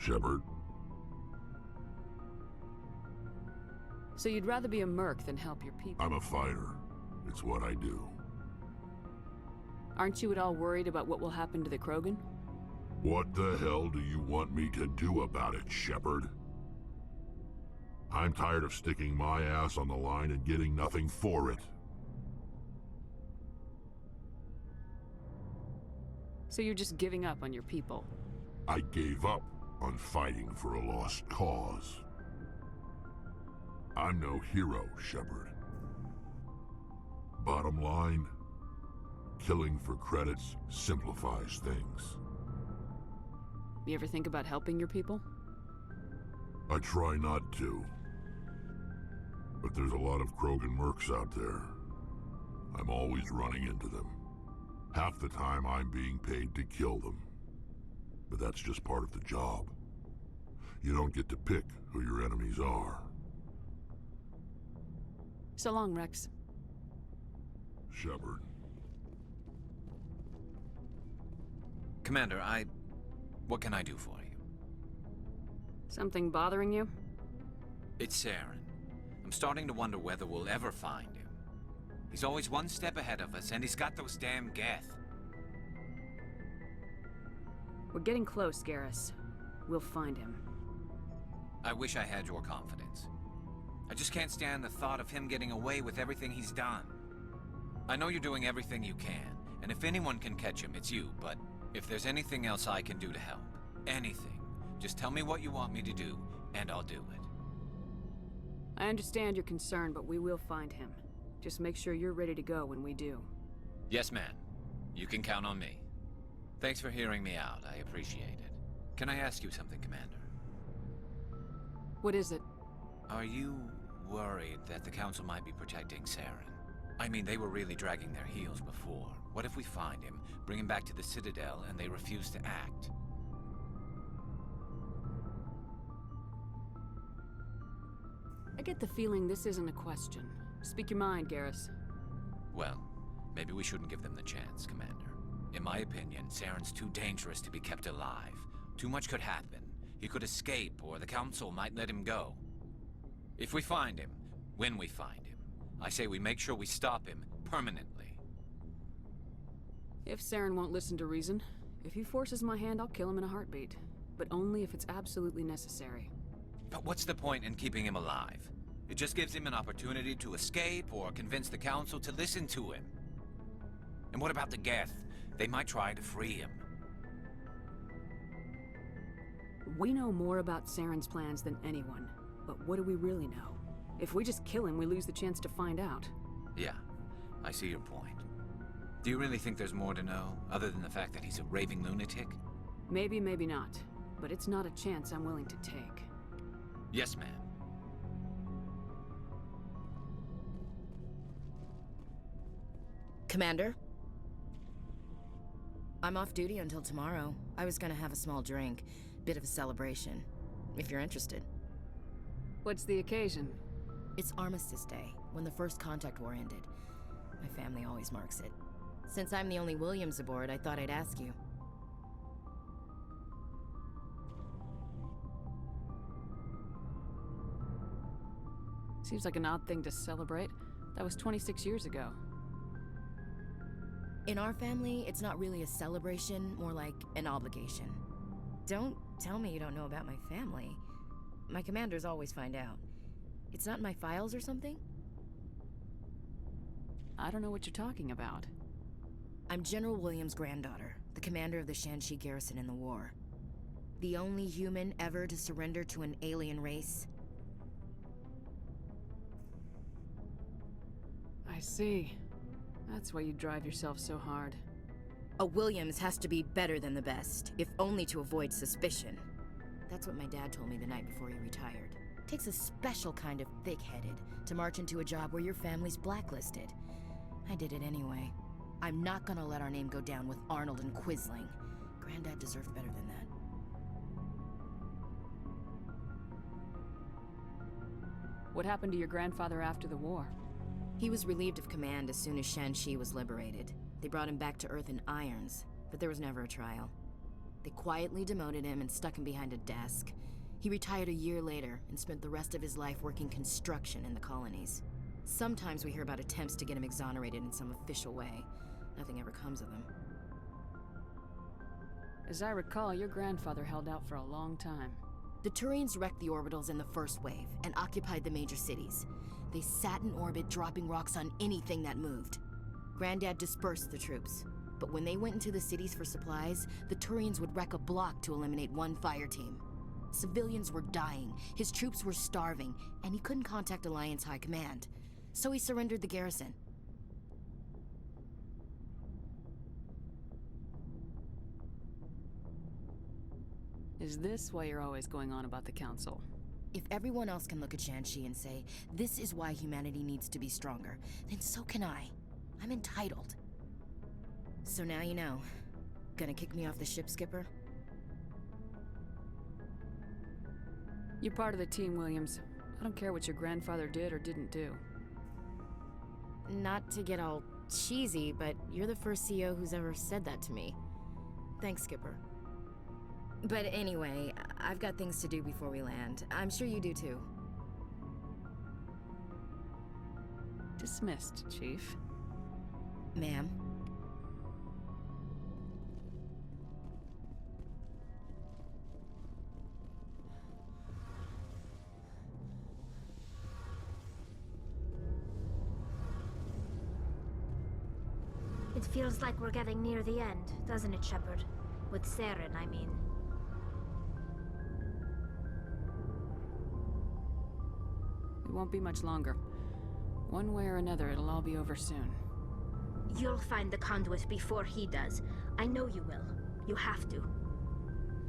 Shepard? So you'd rather be a merc than help your people? I'm a fighter. It's what I do. Aren't you at all worried about what will happen to the Krogan? What the hell do you want me to do about it, Shepard? I'm tired of sticking my ass on the line and getting nothing for it. So you're just giving up on your people? I gave up on fighting for a lost cause. I'm no hero, Shepard. Bottom line, killing for credits simplifies things. You ever think about helping your people? I try not to. But there's a lot of Krogan mercs out there. I'm always running into them. Half the time I'm being paid to kill them. But that's just part of the job. You don't get to pick who your enemies are. So long, Rex. Shepard. Commander, what can I do for you? Something bothering you? It's Saren. I'm starting to wonder whether we'll ever find him. He's always one step ahead of us, and he's got those damn Geth. We're getting close, Garrus. We'll find him. I wish I had your confidence. I just can't stand the thought of him getting away with everything he's done. I know you're doing everything you can, and if anyone can catch him, it's you, but if there's anything else I can do to help, anything, just tell me what you want me to do, and I'll do it. I understand your concern, but we will find him. Just make sure you're ready to go when we do. Yes, ma'am. You can count on me. Thanks for hearing me out. I appreciate it. Can I ask you something, Commander? What is it? Are you worried that the Council might be protecting Saren? I mean, they were really dragging their heels before. What if we find him, bring him back to the Citadel, and they refuse to act? I get the feeling this isn't a question. Speak your mind, Garrus. Well, maybe we shouldn't give them the chance, Commander. In my opinion, Saren's too dangerous to be kept alive. Too much could happen. He could escape, or the Council might let him go. If we find him, when we find him, I say we make sure we stop him permanently. If Saren won't listen to reason, if he forces my hand, I'll kill him in a heartbeat. But only if it's absolutely necessary. But what's the point in keeping him alive? It just gives him an opportunity to escape or convince the Council to listen to him. And what about the Geth? They might try to free him. We know more about Saren's plans than anyone. But what do we really know? If we just kill him, we lose the chance to find out. Yeah, I see your point. Do you really think there's more to know, other than the fact that he's a raving lunatic? Maybe, maybe not. But it's not a chance I'm willing to take. Yes, ma'am. Commander? I'm off duty until tomorrow. I was gonna have a small drink. Bit of a celebration. If you're interested. What's the occasion? It's Armistice Day, when the First Contact War ended. My family always marks it. Since I'm the only Williams aboard, I thought I'd ask you. Seems like an odd thing to celebrate. That was 26 years ago. In our family, it's not really a celebration, more like an obligation. Don't tell me you don't know about my family. My commanders always find out. It's not in my files or something? I don't know what you're talking about. I'm General Williams' granddaughter, the commander of the Shanxi garrison in the war. The only human ever to surrender to an alien race. I see. That's why you drive yourself so hard. A Williams has to be better than the best, if only to avoid suspicion. That's what my dad told me the night before he retired. Takes a special kind of thick-headed to march into a job where your family's blacklisted. I did it anyway. I'm not gonna let our name go down with Arnold and Quisling. Granddad deserved better than that. What happened to your grandfather after the war? He was relieved of command as soon as Shanxi was liberated. They brought him back to Earth in irons, but there was never a trial. They quietly demoted him and stuck him behind a desk. He retired a year later and spent the rest of his life working construction in the colonies. Sometimes we hear about attempts to get him exonerated in some official way. Nothing ever comes of him. As I recall, your grandfather held out for a long time. The Turians wrecked the orbitals in the first wave and occupied the major cities. They sat in orbit, dropping rocks on anything that moved. Granddad dispersed the troops, but when they went into the cities for supplies, the Turians would wreck a block to eliminate one fire team. Civilians were dying, his troops were starving, and he couldn't contact Alliance High Command. So he surrendered the garrison. Is this why you're always going on about the Council? If everyone else can look at Shanxi and say, this is why humanity needs to be stronger, then so can I. I'm entitled. So now you know. Gonna kick me off the ship, Skipper? You're part of the team, Williams. I don't care what your grandfather did or didn't do. Not to get all cheesy, but you're the first CO who's ever said that to me. Thanks, Skipper. But anyway, I've got things to do before we land. I'm sure you do too. Dismissed, Chief. Ma'am. It feels like we're getting near the end, doesn't it, Shepard? With Saren, I mean. It won't be much longer. One way or another, it'll all be over soon. You'll find the conduit before he does. I know you will. You have to.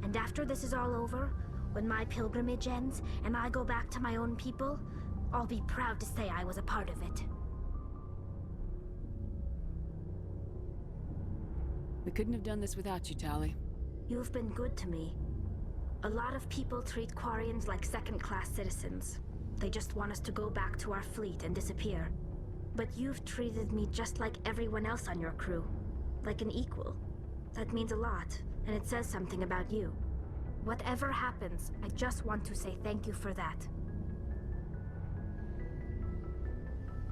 And after this is all over, when my pilgrimage ends and I go back to my own people, I'll be proud to say I was a part of it. We couldn't have done this without you, Tali. You've been good to me. A lot of people treat Quarians like second-class citizens. They just want us to go back to our fleet and disappear. But you've treated me just like everyone else on your crew. Like an equal. That means a lot, and it says something about you. Whatever happens, I just want to say thank you for that.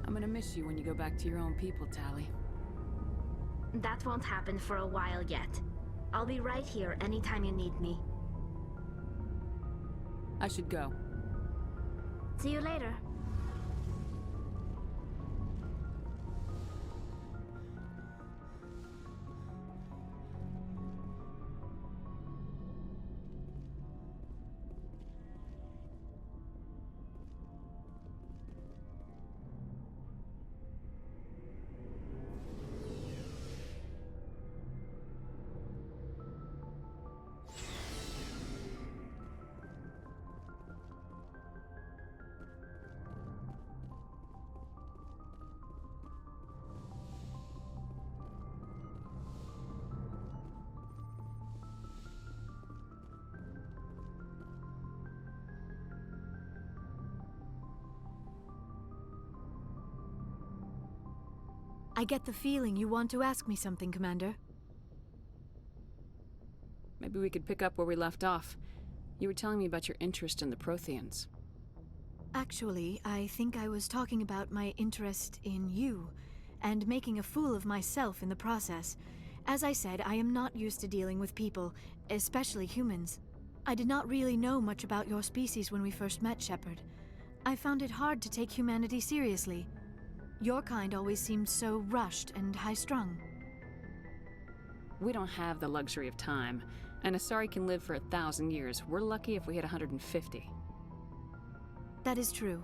I'm gonna miss you when you go back to your own people, Tali. That won't happen for a while yet. I'll be right here anytime you need me. I should go. See you later. I get the feeling you want to ask me something, Commander. Maybe we could pick up where we left off. You were telling me about your interest in the Protheans. Actually, I think I was talking about my interest in you, and making a fool of myself in the process. As I said, I am not used to dealing with people, especially humans. I did not really know much about your species when we first met, Shepard. I found it hard to take humanity seriously. Your kind always seemed so rushed and high-strung. We don't have the luxury of time, and Asari can live for 1,000 years. We're lucky if we hit 150. That is true.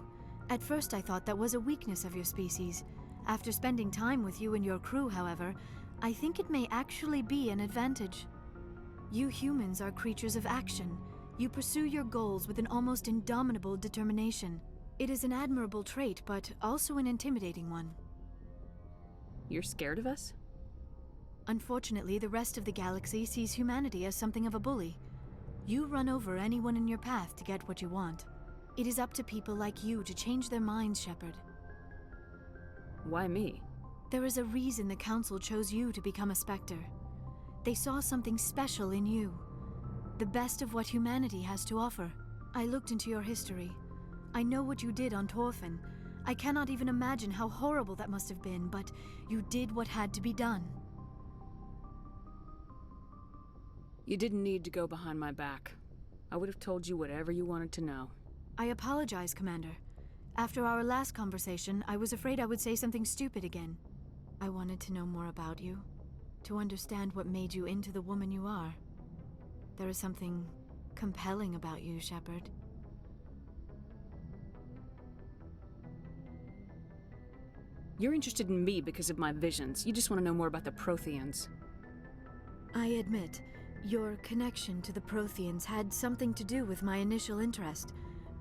At first I thought that was a weakness of your species. After spending time with you and your crew, however, I think it may actually be an advantage. You humans are creatures of action. You pursue your goals with an almost indomitable determination. It is an admirable trait, but also an intimidating one. You're scared of us? Unfortunately, the rest of the galaxy sees humanity as something of a bully. You run over anyone in your path to get what you want. It is up to people like you to change their minds, Shepard. Why me? There is a reason the Council chose you to become a Spectre. They saw something special in you. The best of what humanity has to offer. I looked into your history. I know what you did on Torfin. I cannot even imagine how horrible that must have been, but you did what had to be done. You didn't need to go behind my back. I would have told you whatever you wanted to know. I apologize, Commander. After our last conversation, I was afraid I would say something stupid again. I wanted to know more about you, to understand what made you into the woman you are. There is something compelling about you, Shepard. You're interested in me because of my visions. You just want to know more about the Protheans. I admit, your connection to the Protheans had something to do with my initial interest,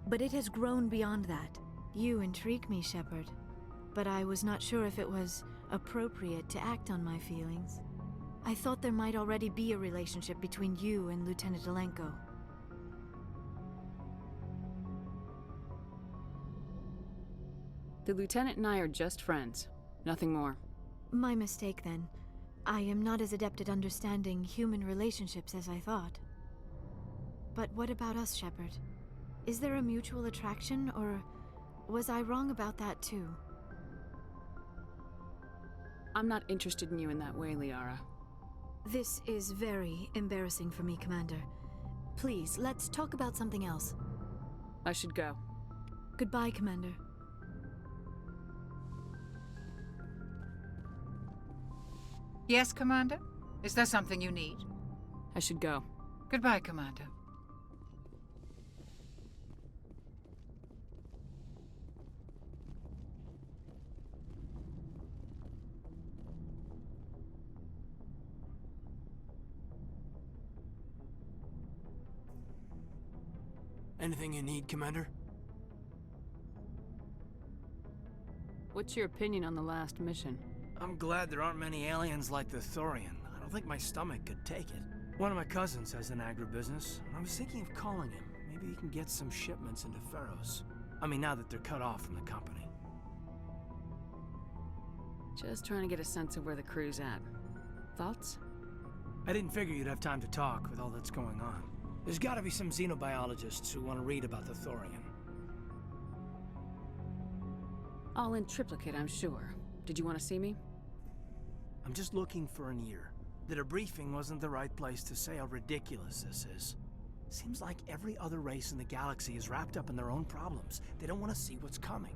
but it has grown beyond that. You intrigue me, Shepard, but I was not sure if it was appropriate to act on my feelings. I thought there might already be a relationship between you and Lieutenant Alenko. The Lieutenant and I are just friends. Nothing more. My mistake, then. I am not as adept at understanding human relationships as I thought. But what about us, Shepard? Is there a mutual attraction, or was I wrong about that too? I'm not interested in you in that way, Liara. This is very embarrassing for me, Commander. Please, let's talk about something else. I should go. Goodbye, Commander. Yes, Commander? Is there something you need? I should go. Goodbye, Commander. Anything you need, Commander? What's your opinion on the last mission? I'm glad there aren't many aliens like the Thorian. I don't think my stomach could take it. One of my cousins has an agribusiness, and I was thinking of calling him. Maybe he can get some shipments into Pharaohs. I mean, now that they're cut off from the company. Just trying to get a sense of where the crew's at. Thoughts? I didn't figure you'd have time to talk with all that's going on. There's gotta be some xenobiologists who want to read about the Thorian. All in triplicate, I'm sure. Did you want to see me? I'm just looking for an ear. The debriefing wasn't the right place to say how ridiculous this is. Seems like every other race in the galaxy is wrapped up in their own problems. They don't want to see what's coming.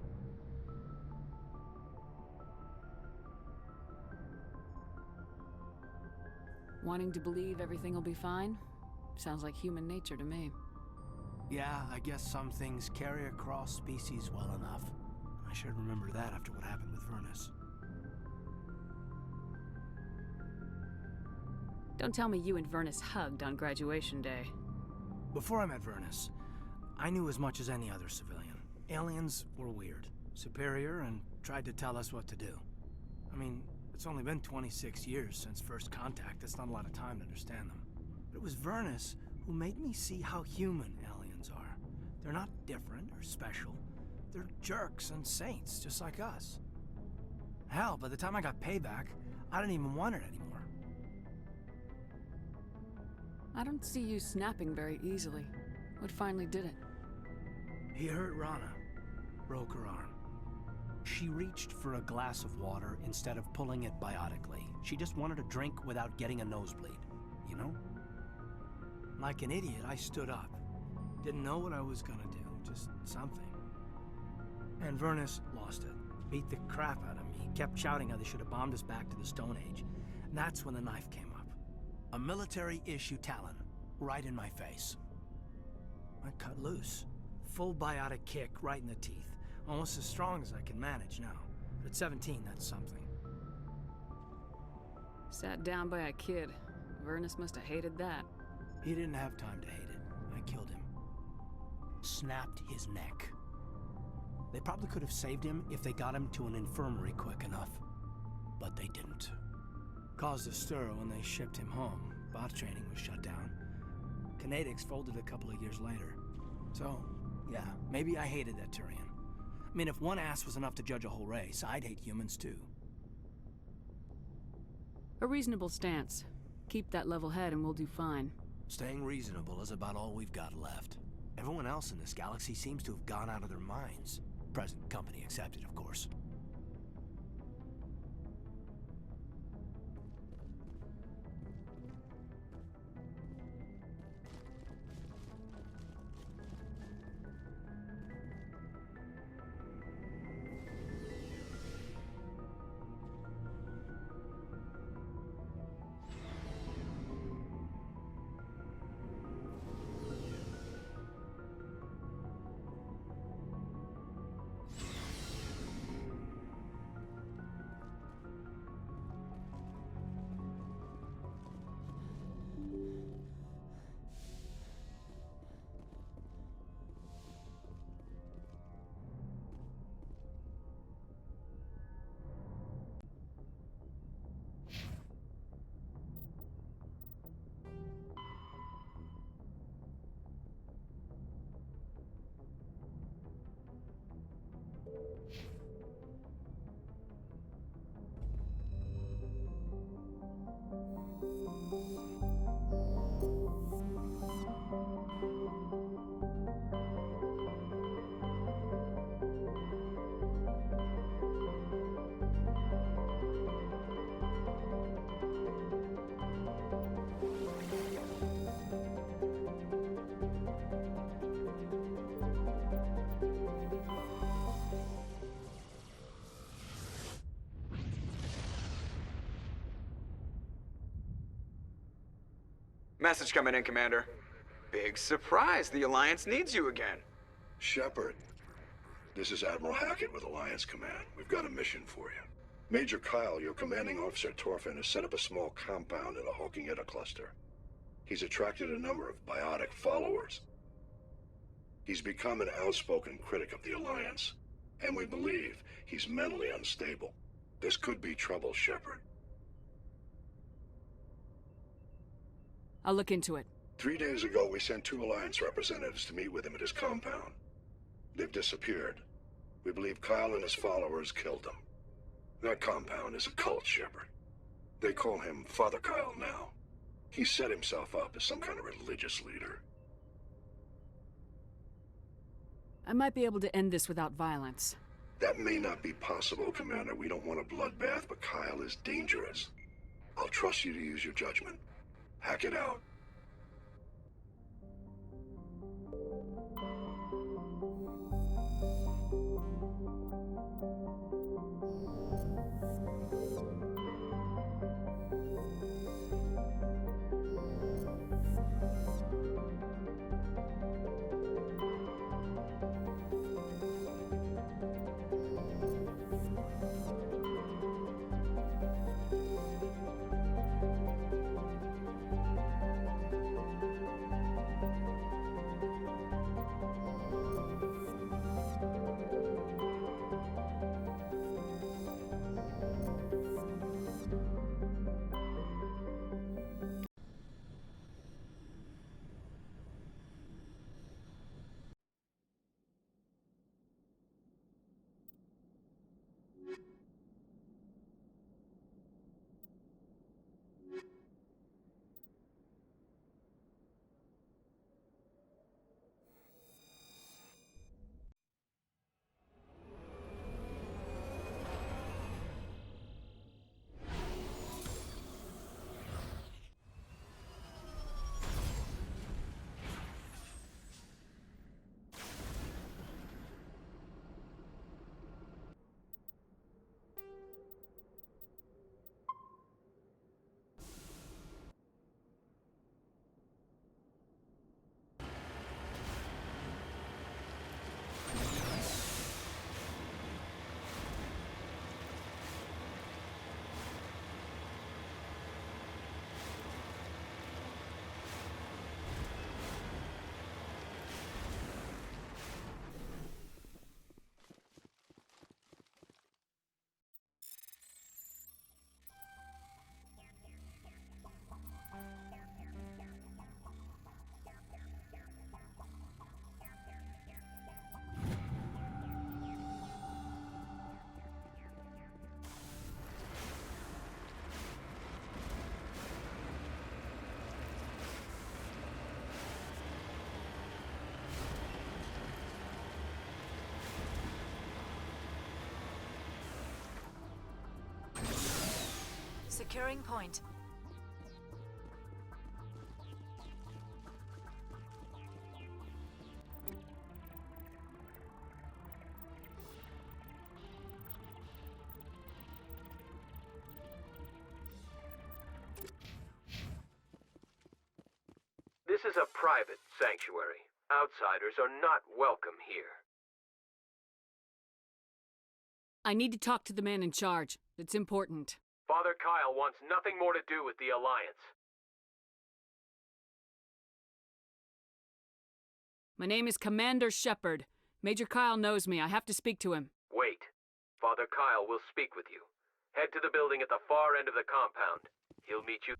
Wanting to believe everything will be fine? Sounds like human nature to me. Yeah, I guess some things carry across species well enough. I should remember that after what happened with Vernus. Don't tell me you and Vernus hugged on graduation day. Before I met Vernus, I knew as much as any other civilian. Aliens were weird, superior, and tried to tell us what to do. I mean, it's only been 26 years since first contact. That's not a lot of time to understand them. But it was Vernus who made me see how human aliens are. They're not different or special. They're jerks and saints, just like us. Hell, by the time I got payback, I didn't even want it anymore. I don't see you snapping very easily. What finally did it? He hurt Rana. Broke her arm. She reached for a glass of water instead of pulling it biotically. She just wanted a drink without getting a nosebleed, you know? Like an idiot, I stood up. Didn't know what I was gonna do, just something. And Vernus lost it. Beat the crap out of me. Kept shouting how they should have bombed us back to the Stone Age. And that's when the knife came up. A military-issue Talon, right in my face. I cut loose. Full biotic kick right in the teeth. Almost as strong as I can manage now. But at 17, that's something. Sat down by a kid. Vernus must have hated that. He didn't have time to hate it. I killed him. Snapped his neck. They probably could have saved him if they got him to an infirmary quick enough. But they didn't. Caused a stir when they shipped him home. Bot training was shut down. Kinetics folded a couple of years later. So, yeah, maybe I hated that Turian. I mean, if one ass was enough to judge a whole race, I'd hate humans too. A reasonable stance. Keep that level head and we'll do fine. Staying reasonable is about all we've got left. Everyone else in this galaxy seems to have gone out of their minds. Present company accepted, of course. Message coming in, Commander. Big surprise, the Alliance needs you again. Shepard, this is Admiral Hackett with Alliance Command. We've got a mission for you. Major Kyle, your commanding officer Torfin, has set up a small compound in a Hawking Etta cluster. He's attracted a number of biotic followers. He's become an outspoken critic of the Alliance, and we believe he's mentally unstable. This could be trouble, Shepard. I'll look into it. 3 days ago, we sent 2 Alliance representatives to meet with him at his compound. They've disappeared. We believe Kyle and his followers killed them. That compound is a cult, Shepard. They call him Father Kyle now. He set himself up as some kind of religious leader. I might be able to end this without violence. That may not be possible, Commander. We don't want a bloodbath, but Kyle is dangerous. I'll trust you to use your judgment. Hack it out. Securing point. This is a private sanctuary. Outsiders are not welcome here. I need to talk to the man in charge. It's important. Father Kyle wants nothing more to do with the Alliance. My name is Commander Shepard. Major Kyle knows me. I have to speak to him. Wait. Father Kyle will speak with you. Head to the building at the far end of the compound. He'll meet you.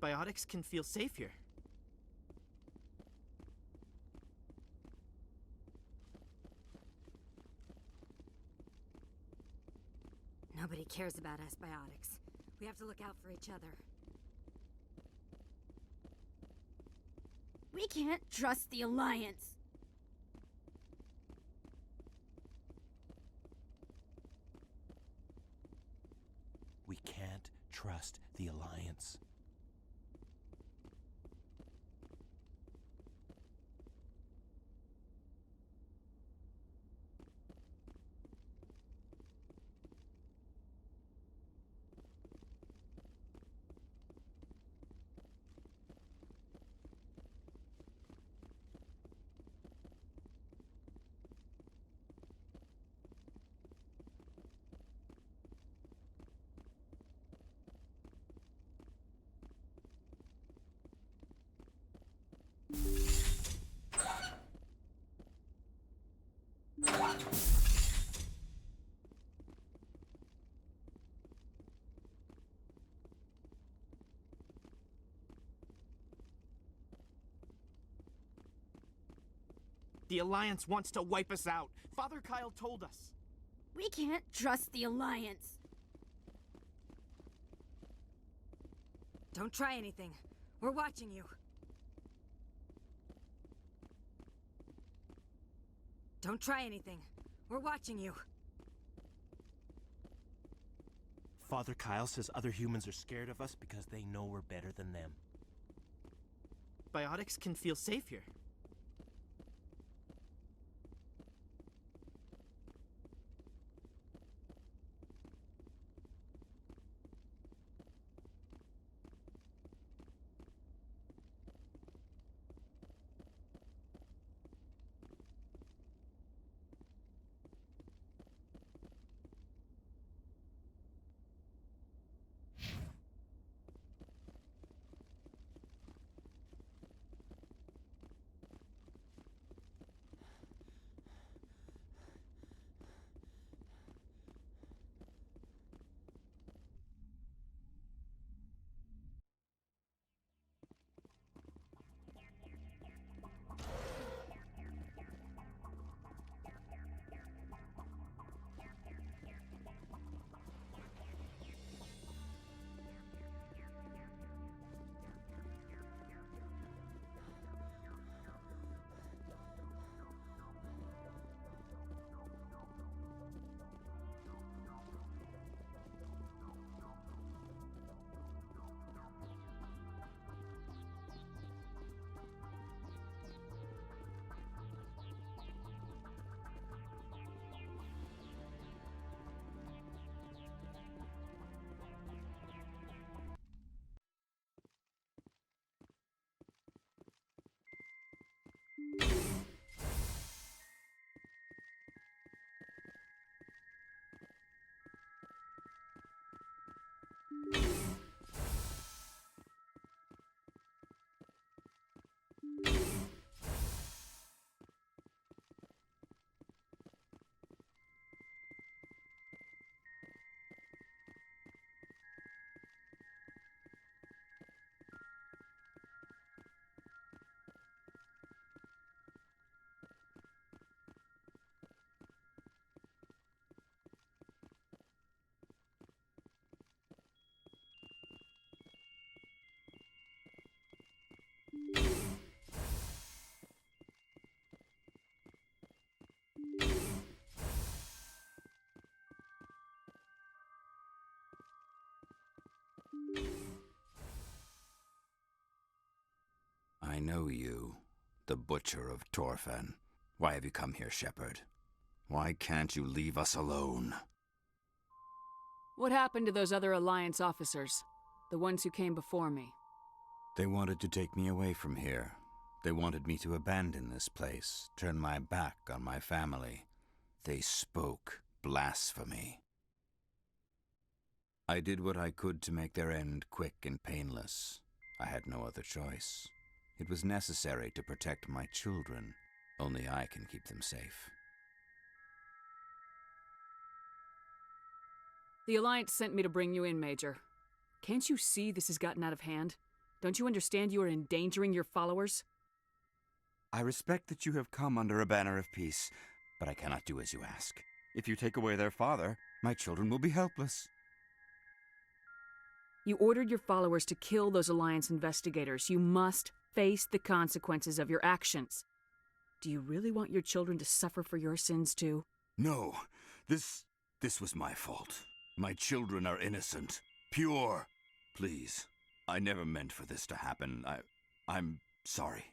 Biotics can feel safe here. Nobody cares about us biotics. We have to look out for each other. We can't trust the Alliance. We can't trust the Alliance. The Alliance wants to wipe us out. Father Kyle told us. We can't trust the Alliance. Don't try anything. We're watching you. Don't try anything. We're watching you. Father Kyle says other humans are scared of us because they know we're better than them. Biotics can feel safe here. I know you, the Butcher of Torfan. Why have you come here, Shepard? Why can't you leave us alone? What happened to those other Alliance officers? The ones who came before me? They wanted to take me away from here. They wanted me to abandon this place, turn my back on my family. They spoke blasphemy. I did what I could to make their end quick and painless. I had no other choice. It was necessary to protect my children. Only I can keep them safe. The Alliance sent me to bring you in, Major. Can't you see this has gotten out of hand? Don't you understand you are endangering your followers? I respect that you have come under a banner of peace, but I cannot do as you ask. If you take away their father, my children will be helpless. You ordered your followers to kill those Alliance investigators. You must face the consequences of your actions. Do you really want your children to suffer for your sins too? No, this was my fault. My children are innocent, pure. Please, I never meant for this to happen. I'm sorry.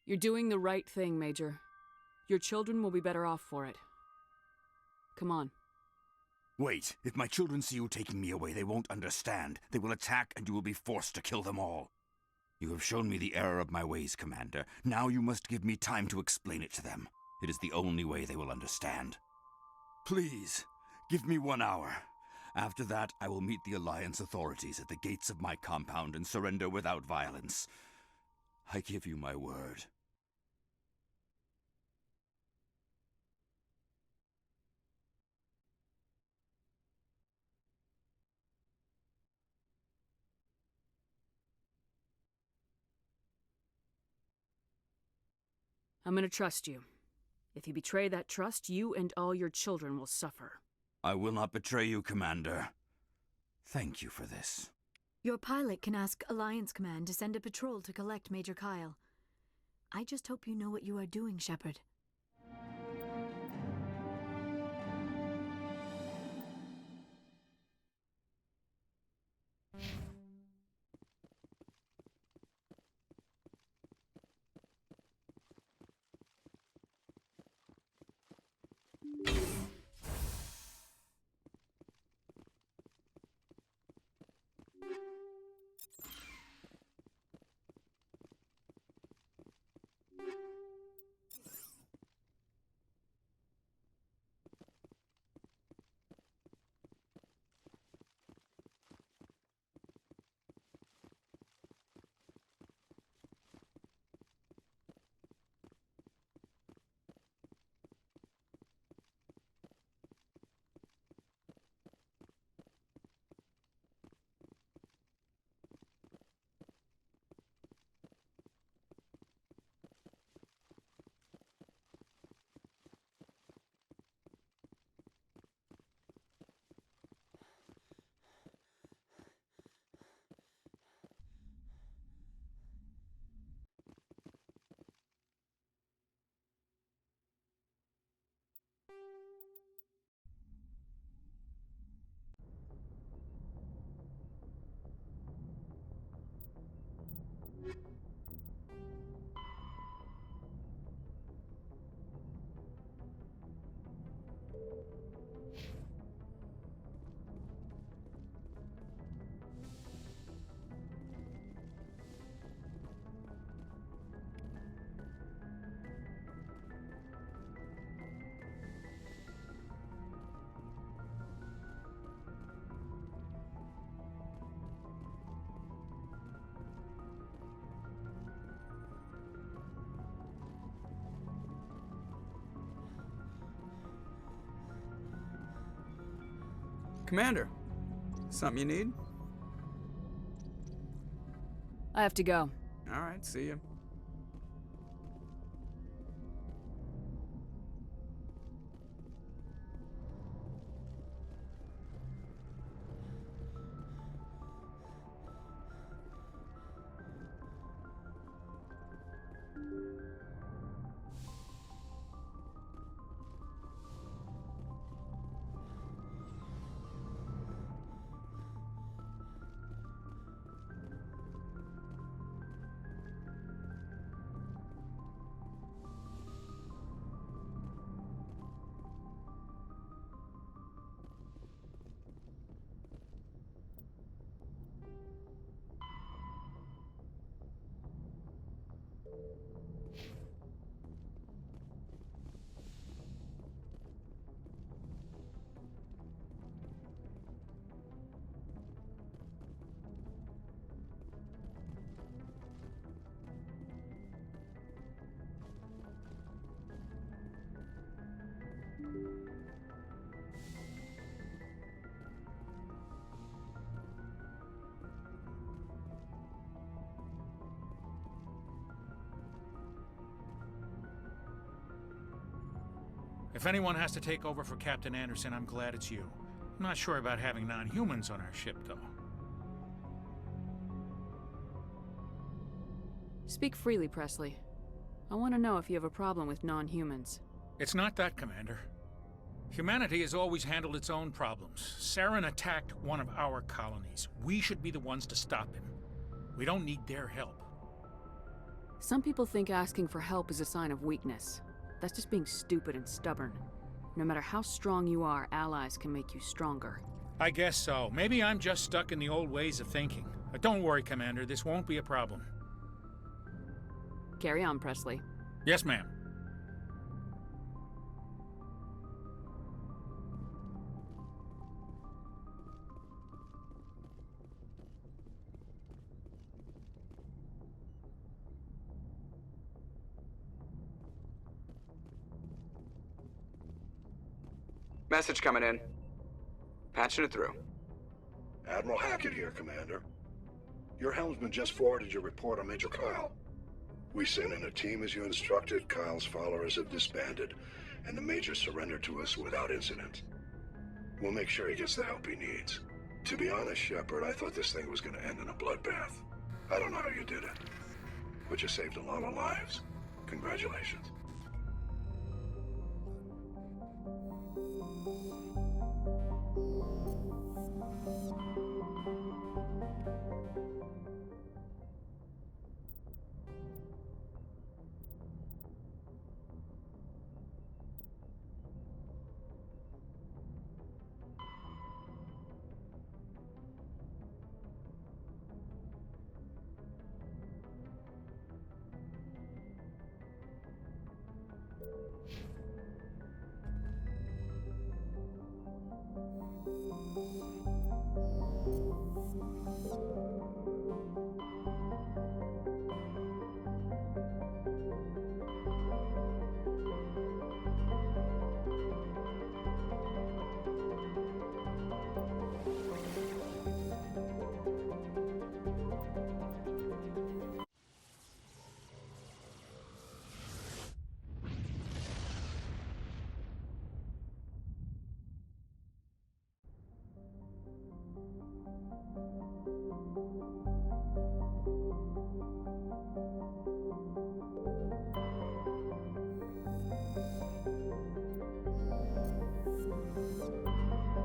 You're doing the right thing, Major. Your children will be better off for it. Come on. Wait, if my children see you taking me away, they won't understand. They will attack and you will be forced to kill them all. You have shown me the error of my ways, Commander. Now you must give me time to explain it to them. It is the only way they will understand. Please, give me 1 hour. After that, I will meet the Alliance authorities at the gates of my compound and surrender without violence. I give you my word. I'm gonna trust you. If you betray that trust, you and all your children will suffer. I will not betray you, Commander. Thank you for this. Your pilot can ask Alliance Command to send a patrol to collect Major Kyle. I just hope you know what you are doing, Shepard. Commander, something you need? I have to go. All right, see you. If anyone has to take over for Captain Anderson, I'm glad it's you. I'm not sure about having non-humans on our ship, though. Speak freely, Presley. I want to know if you have a problem with non-humans. It's not that, Commander. Humanity has always handled its own problems. Saren attacked one of our colonies. We should be the ones to stop him. We don't need their help. Some people think asking for help is a sign of weakness. That's just being stupid and stubborn. No matter how strong you are, allies can make you stronger. I guess so. Maybe I'm just stuck in the old ways of thinking. But don't worry, Commander. This won't be a problem. Carry on, Presley. Yes, ma'am. Message coming in. Patching it through. Admiral Hackett here, Commander. Your helmsman just forwarded your report on Major Kyle. We sent in a team as you instructed. Kyle's followers have disbanded, and the Major surrendered to us without incident. We'll make sure he gets the help he needs. To be honest, Shepard, I thought this thing was gonna end in a bloodbath. I don't know how you did it, but you saved a lot of lives. Congratulations.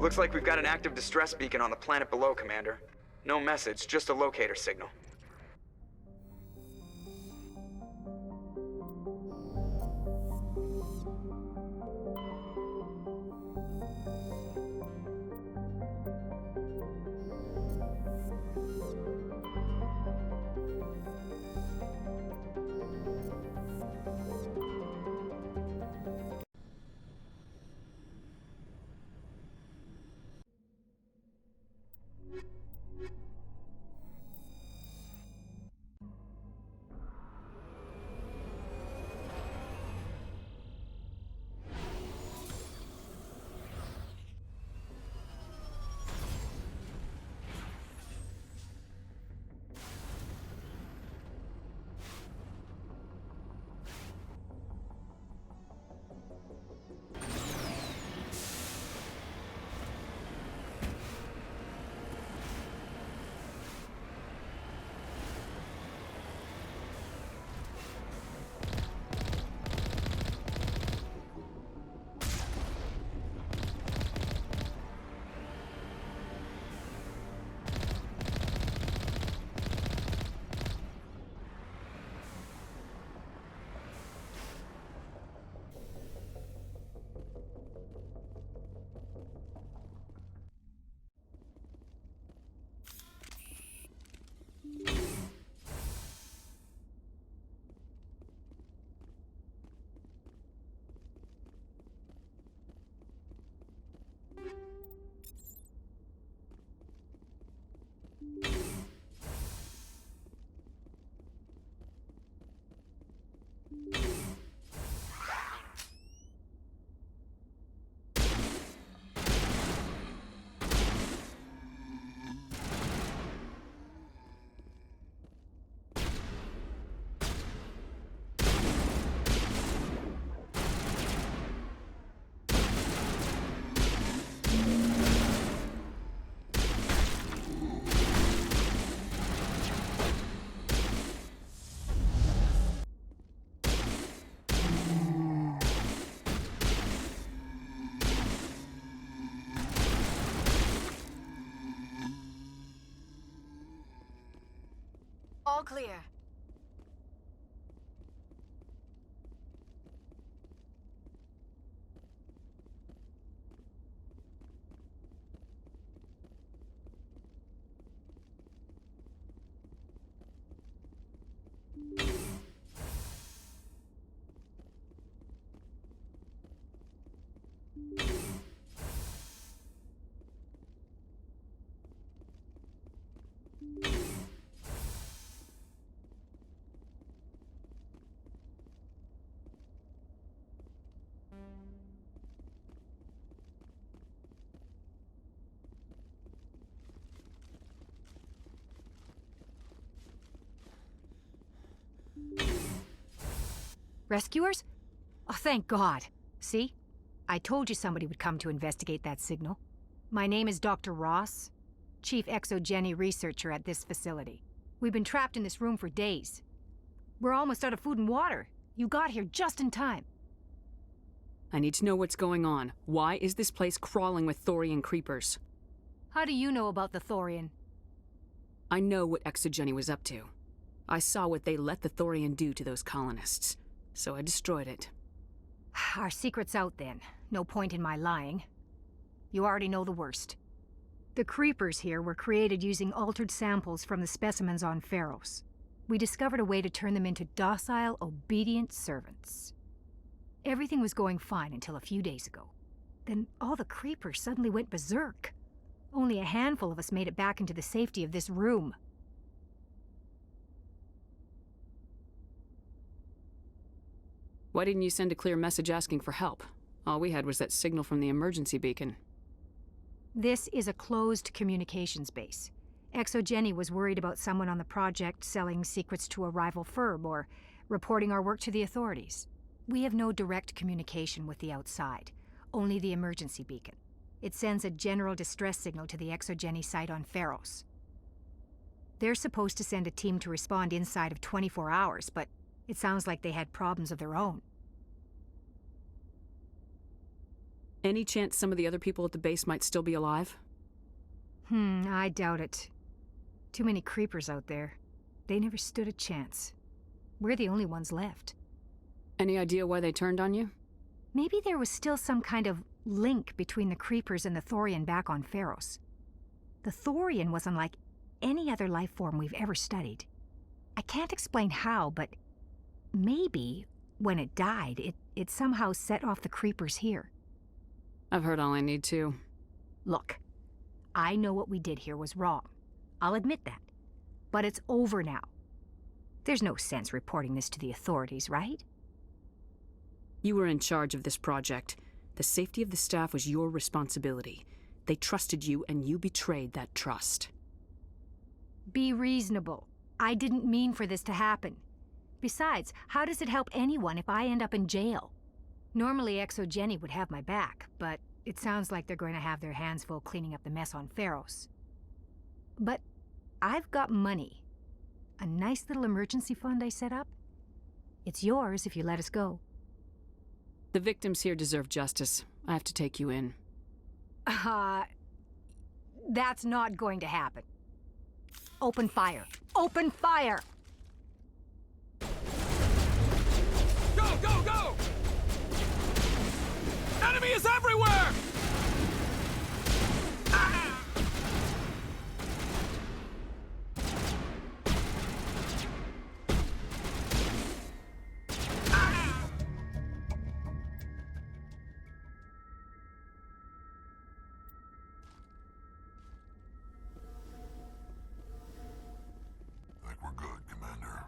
Looks like we've got an active distress beacon on the planet below, Commander. No message, just a locator signal. All clear. Rescuers? Oh, thank God. See? I told you somebody would come to investigate that signal. My name is Dr. Ross, Chief Exogeny Researcher at this facility. We've been trapped in this room for days. We're almost out of food and water. You got here just in time. I need to know what's going on. Why is this place crawling with Thorian creepers? How do you know about the Thorian? I know what Exogeny was up to. I saw what they let the Thorian do to those colonists, so I destroyed it. Our secret's out then. No point in my lying. You already know the worst. The creepers here were created using altered samples from the specimens on Pharos. We discovered a way to turn them into docile, obedient servants. Everything was going fine until a few days ago. Then all the creepers suddenly went berserk. Only a handful of us made it back into the safety of this room. Why didn't you send a clear message asking for help? All we had was that signal from the emergency beacon. This is a closed communications base. Exogeny was worried about someone on the project selling secrets to a rival firm or reporting our work to the authorities. We have no direct communication with the outside, only the emergency beacon. It sends a general distress signal to the Exogeny site on Pharos. They're supposed to send a team to respond inside of 24 hours, but it sounds like they had problems of their own. Any chance some of the other people at the base might still be alive? I doubt it. Too many creepers out there. They never stood a chance. We're the only ones left. Any idea why they turned on you? Maybe there was still some kind of link between the creepers and the Thorian back on Pharos. The Thorian was unlike any other life form we've ever studied. I can't explain how, but maybe when it died, it somehow set off the creepers here. I've heard all I need to. Look, I know what we did here was wrong. I'll admit that. But it's over now. There's no sense reporting this to the authorities, right? You were in charge of this project. The safety of the staff was your responsibility. They trusted you, and you betrayed that trust. Be reasonable. I didn't mean for this to happen. Besides, how does it help anyone if I end up in jail? Normally, Exogeny would have my back, but it sounds like they're going to have their hands full cleaning up the mess on Pharos. But I've got money. A nice little emergency fund I set up. It's yours if you let us go. The victims here deserve justice. I have to take you in. That's not going to happen. Open fire. Open fire! Go, go, go! Enemy is everywhere! Think we're good, Commander.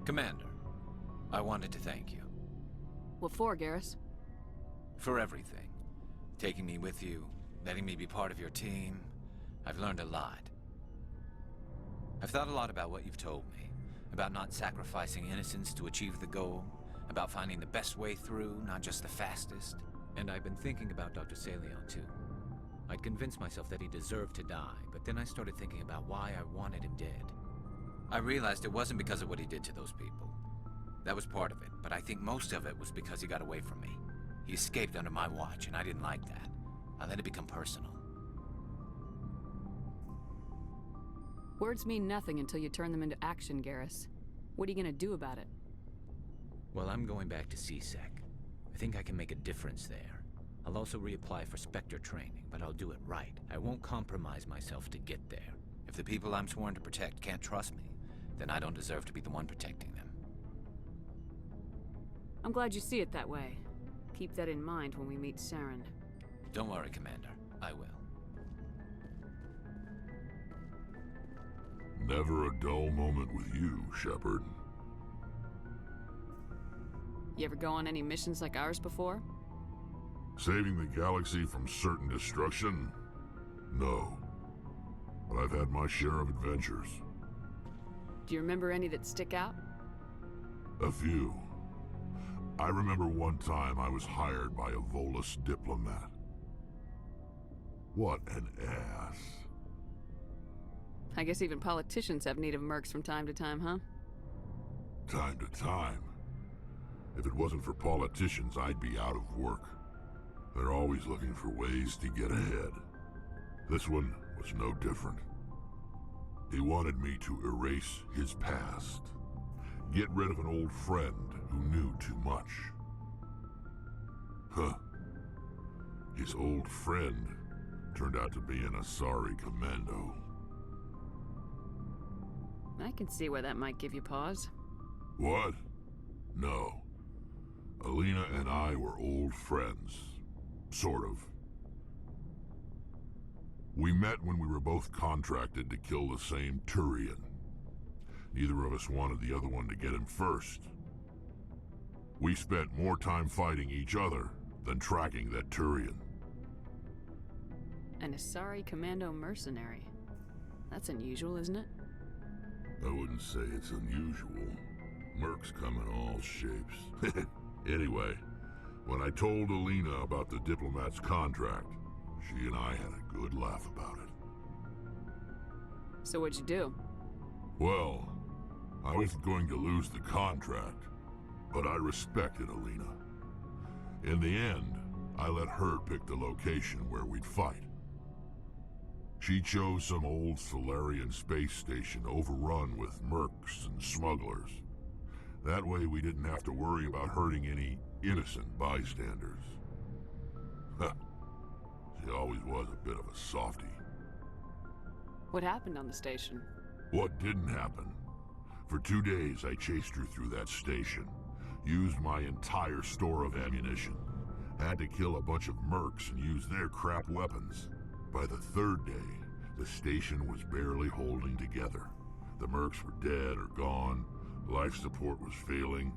Commander, I wanted to thank you. What for, Garrus? For everything. Taking me with you, letting me be part of your team. I've learned a lot. I've thought a lot about what you've told me. About not sacrificing innocence to achieve the goal. About finding the best way through, not just the fastest. And I've been thinking about Dr. Saleon, too. I'd convinced myself that he deserved to die, but then I started thinking about why I wanted him dead. I realized it wasn't because of what he did to those people. That was part of it, but I think most of it was because he got away from me. He escaped under my watch, and I didn't like that. I let it become personal. Words mean nothing until you turn them into action, Garrus. What are you gonna do about it? Well, I'm going back to CSEC. I think I can make a difference there. I'll also reapply for Spectre training, but I'll do it right. I won't compromise myself to get there. If the people I'm sworn to protect can't trust me, then I don't deserve to be the one protecting them. I'm glad you see it that way. Keep that in mind when we meet Saren. Don't worry, Commander. I will. Never a dull moment with you, Shepard. You ever go on any missions like ours before? Saving the galaxy from certain destruction? No. But I've had my share of adventures. Do you remember any that stick out? A few. I remember one time I was hired by a Volus diplomat. What an ass. I guess even politicians have need of mercs from time to time, huh? Time to time. If it wasn't for politicians, I'd be out of work. They're always looking for ways to get ahead. This one was no different. He wanted me to erase his past. Get rid of an old friend who knew too much. Huh. His old friend turned out to be an Asari commando. I can see why that might give you pause. What? No. Alina and I were old friends. Sort of. We met when we were both contracted to kill the same Turian. Neither of us wanted the other one to get him first. We spent more time fighting each other than tracking that Turian. An Asari commando mercenary. That's unusual, isn't it? I wouldn't say it's unusual. Mercs come in all shapes. Anyway, when I told Alina about the diplomat's contract, she and I had a good laugh about it. So what'd you do? Well, I wasn't going to lose the contract, but I respected Alina. In the end, I let her pick the location where we'd fight. She chose some old Solarian space station overrun with mercs and smugglers. That way we didn't have to worry about hurting any innocent bystanders. She always was a bit of a softie. What happened on the station? What didn't happen? For 2 days I chased her through that station, used my entire store of ammunition, had to kill a bunch of mercs and use their crap weapons. By the 3rd day, the station was barely holding together. The mercs were dead or gone, life support was failing,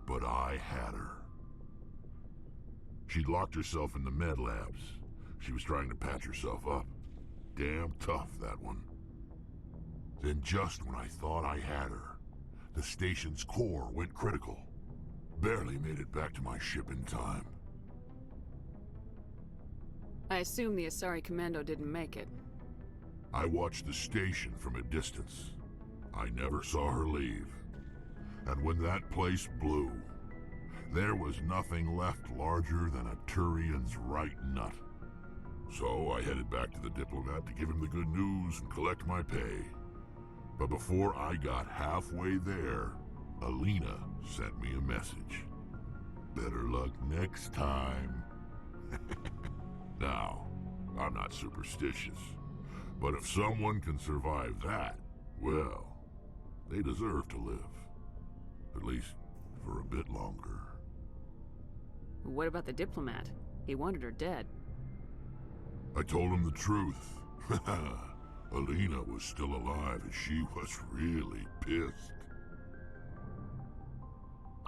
but I had her. She'd locked herself in the med labs. She was trying to patch herself up. Damn tough, that one. Then just when I thought I had her, the station's core went critical. Barely made it back to my ship in time. I assume the Asari commando didn't make it. I watched the station from a distance. I never saw her leave. And when that place blew, there was nothing left larger than a Turian's right nut. So I headed back to the diplomat to give him the good news and collect my pay. But before I got halfway there, Alina sent me a message. Better luck next time. Now, I'm not superstitious, but if someone can survive that, well, they deserve to live. At least for a bit longer. What about the diplomat? He wanted her dead. I told him the truth. Alina was still alive and she was really pissed.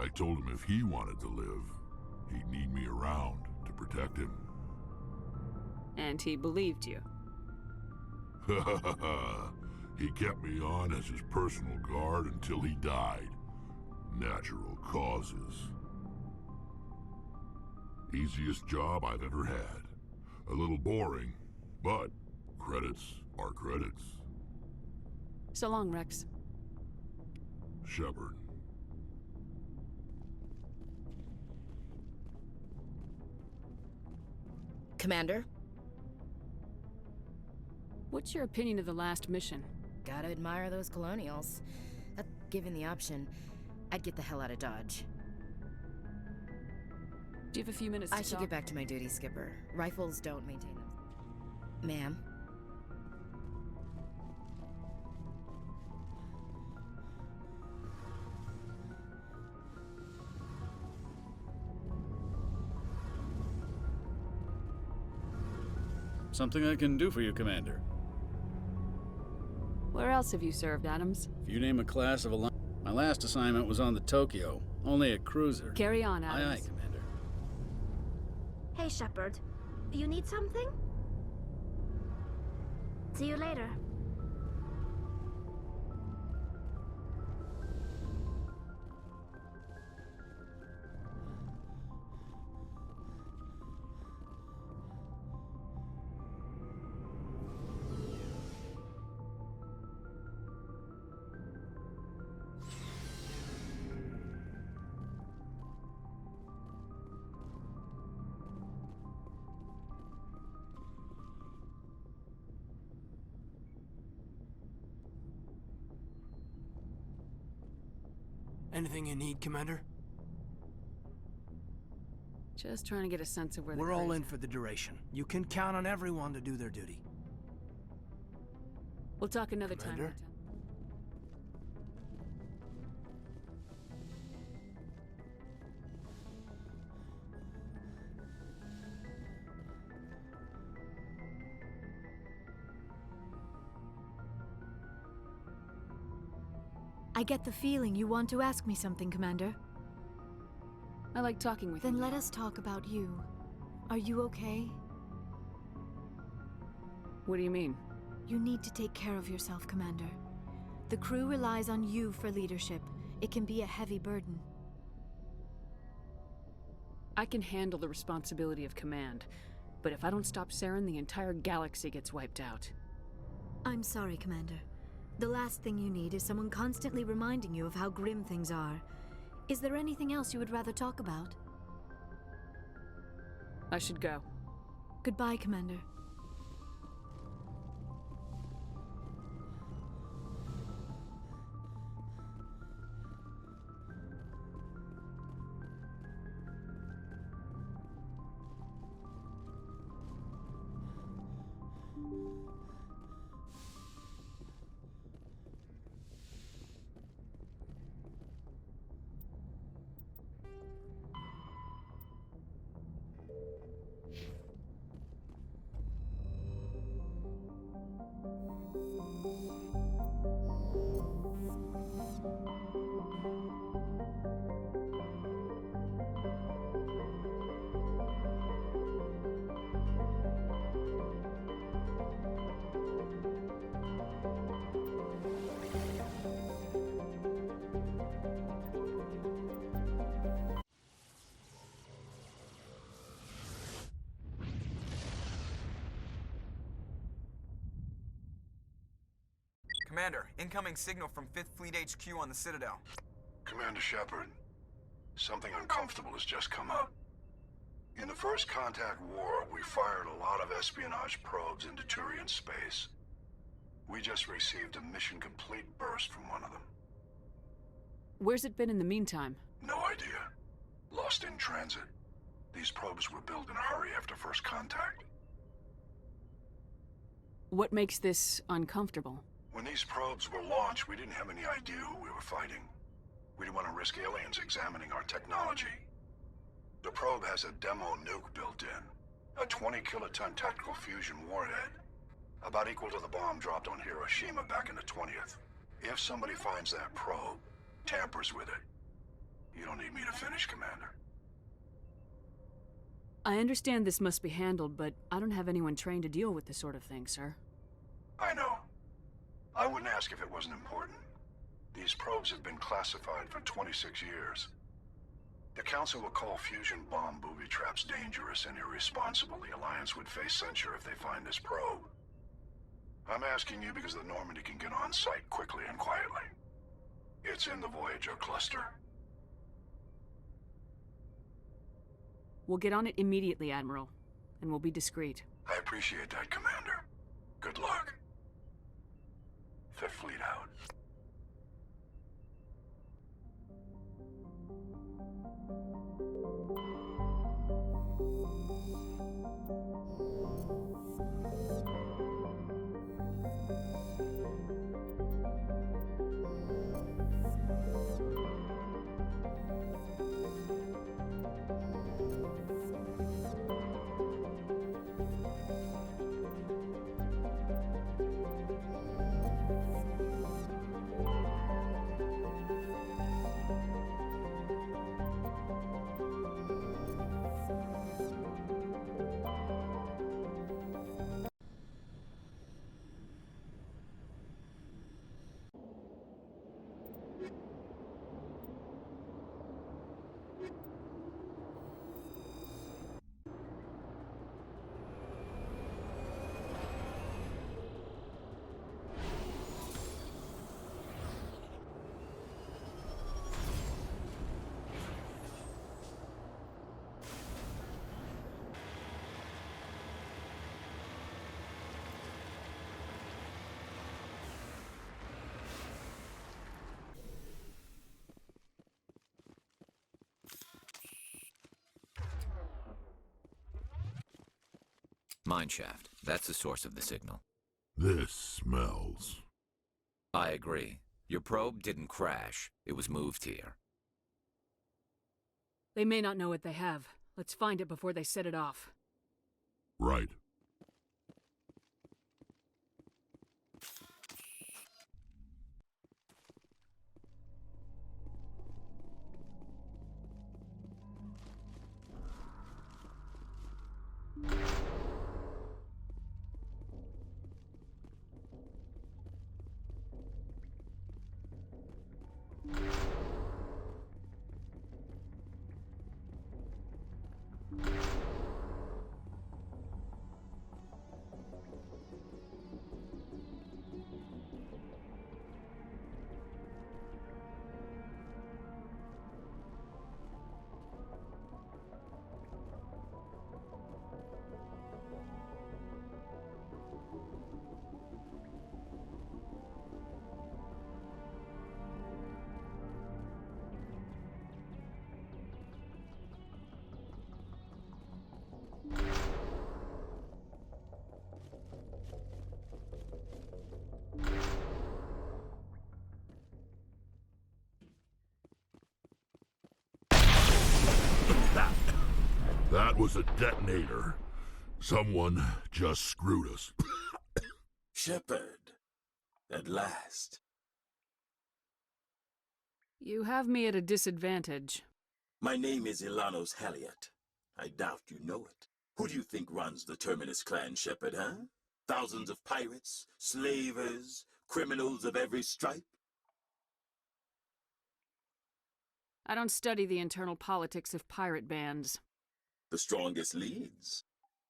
I told him if he wanted to live, he'd need me around to protect him. And he believed you. He kept me on as his personal guard until he died. Natural causes. Easiest job I've ever had. A little boring, but credits are credits. So long, Rex. Shepard. Commander? What's your opinion of the last mission? Gotta admire those colonials. Given the option, I'd get the hell out of Dodge. Do you have a few minutes to I should talk? get back to my duty, Skipper. Rifles don't maintain them. Ma'am? Something I can do for you, Commander. Where else have you served, Adams? If you name a class of a... My last assignment was on the Tokyo, only a cruiser. Carry on, Adams. Aye, aye, Commander. Hey, Shepard. You need something? See you later. Anything you need, Commander? Just trying to get a sense of where We're all in for the duration. You can count on everyone to do their duty. We'll talk another time. Commander? I get the feeling you want to ask me something, Commander. I like talking with you. Then let us talk about you. Are you okay? What do you mean? You need to take care of yourself, Commander. The crew relies on you for leadership. It can be a heavy burden. I can handle the responsibility of command, but if I don't stop Saren, the entire galaxy gets wiped out. I'm sorry, Commander. The last thing you need is someone constantly reminding you of how grim things are. Is there anything else you would rather talk about? I should go. Goodbye, Commander. Commander, incoming signal from 5th Fleet HQ on the Citadel. Commander Shepard, something uncomfortable has just come up. In the First Contact War, we fired a lot of espionage probes into Turian space. We just received a mission complete burst from one of them. Where's it been in the meantime? No idea. Lost in transit. These probes were built in a hurry after First Contact. What makes this uncomfortable? When these probes were launched, we didn't have any idea who we were fighting. We didn't want to risk aliens examining our technology. The probe has a demo nuke built in. A 20-kiloton tactical fusion warhead. About equal to the bomb dropped on Hiroshima back in the 20th. If somebody finds that probe, tampers with it, You don't need me to finish, Commander. I understand this must be handled, but I don't have anyone trained to deal with this sort of thing, sir. I know. I wouldn't ask if it wasn't important. These probes have been classified for 26 years. The Council will call fusion bomb booby traps dangerous and irresponsible. The Alliance would face censure if they find this probe. I'm asking you because the Normandy can get on site quickly and quietly. It's in the Voyager cluster. We'll get on it immediately, Admiral, and we'll be discreet. I appreciate that, Commander. Good luck. Fifth Fleet out. Mineshaft. That's the source of the signal. This smells. I agree. Your probe didn't crash. It was moved here. They may not know what they have. Let's find it before they set it off. Right. That was a detonator. Someone just screwed us. Shepard, at last. You have me at a disadvantage. My name is Ilanos Halliot. I doubt you know it. Who do you think runs the Terminus clan, Shepard, huh? Thousands of pirates, slavers, criminals of every stripe? I don't study the internal politics of pirate bands. The strongest leads.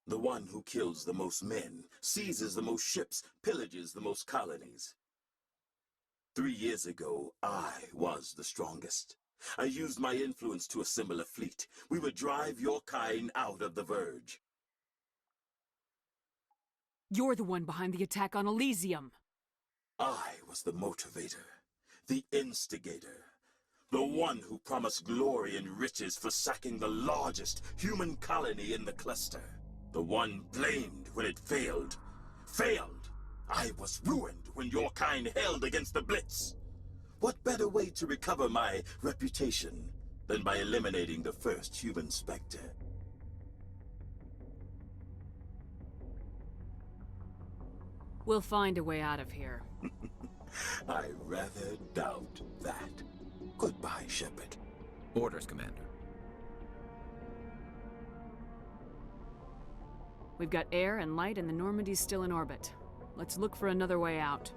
The one who kills the most men, seizes the most ships, pillages the most colonies. 3 years ago, I was the strongest. I used my influence to assemble a fleet. We would drive your kind out of the Verge. You're the one behind the attack on Elysium. I was the motivator, the instigator. The one who promised glory and riches for sacking the largest human colony in the cluster. The one blamed when it failed. Failed! I was ruined when your kind held against the Blitz. What better way to recover my reputation than by eliminating the first human Spectre? We'll find a way out of here. I rather doubt that. Goodbye, Shepard. Orders, Commander. We've got air and light, and the Normandy's still in orbit. Let's look for another way out.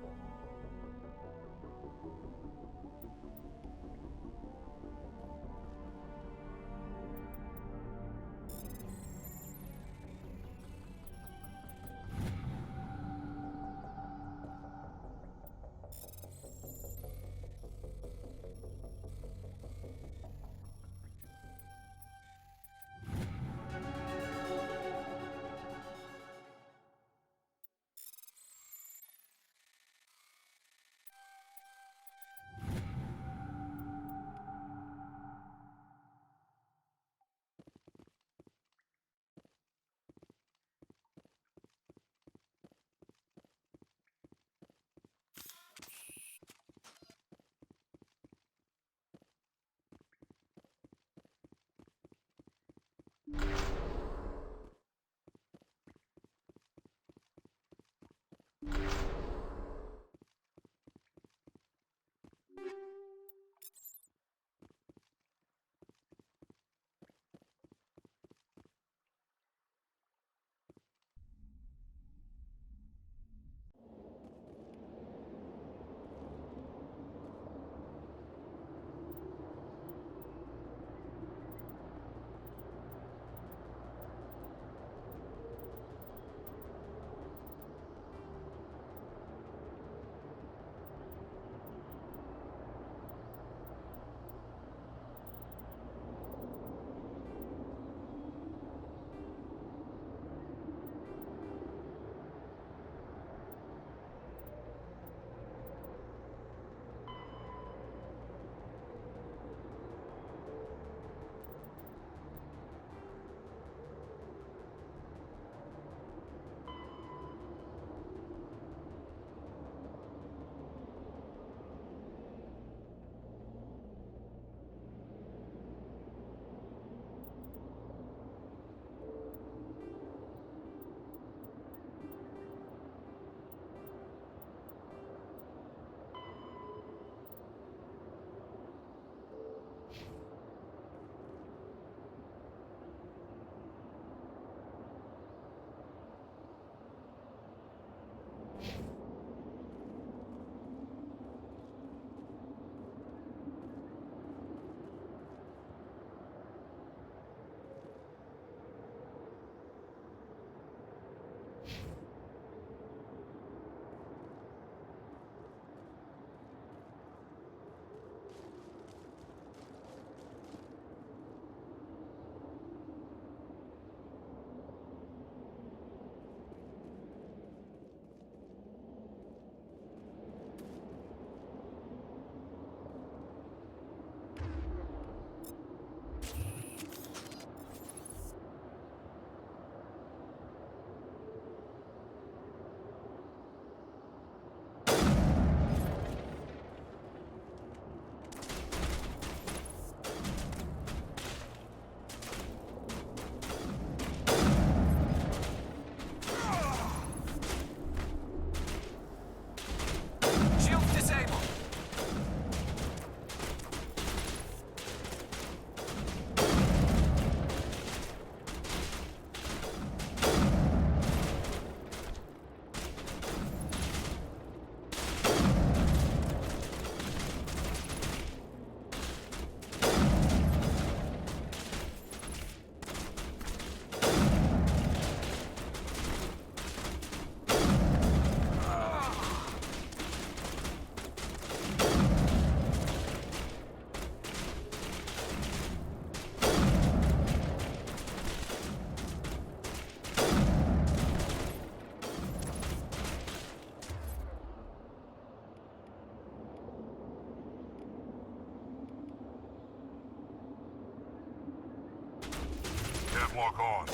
Lock on.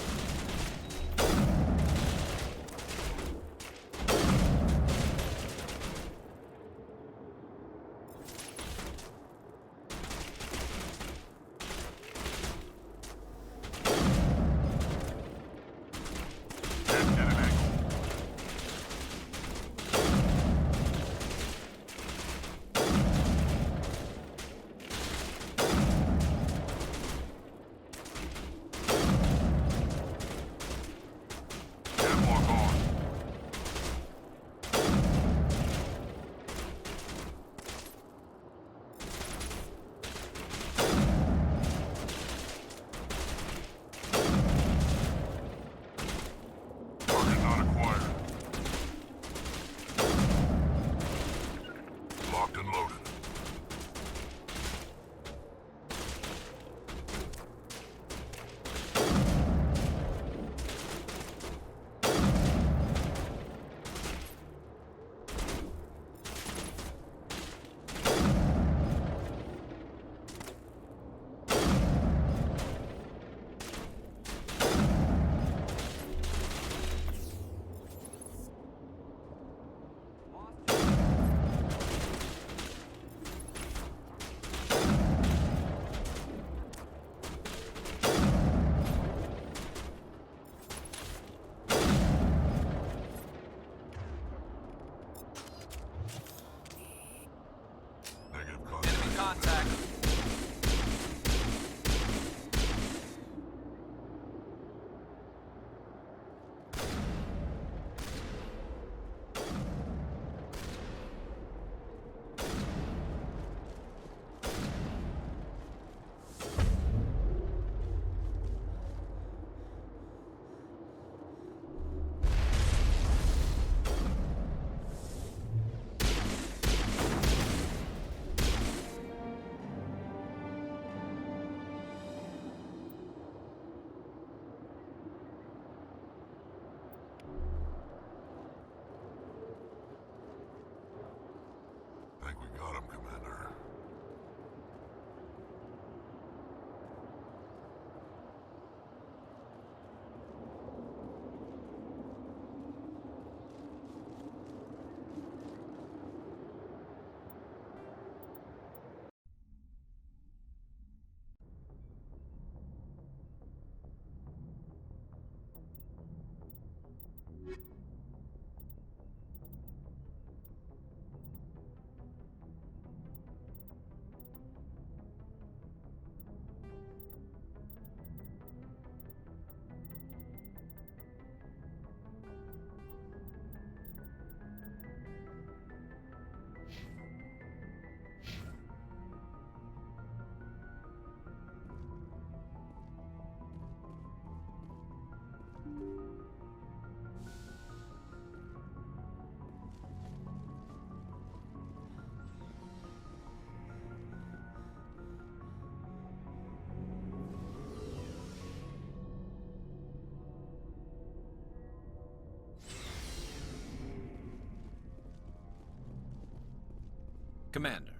Commander,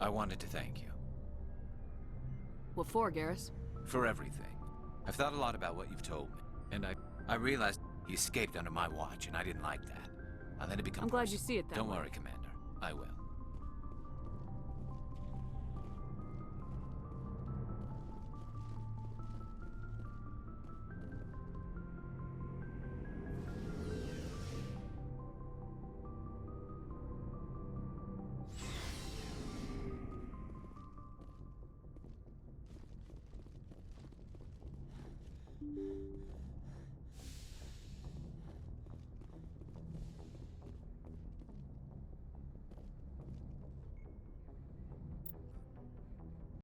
I wanted to thank you. What for, Garrus? For everything. I've thought a lot about what you've told me, and I realized he escaped under my watch, and I didn't like that. I let it become I'm glad personal. you see it that Don't way. worry, Commander. I will.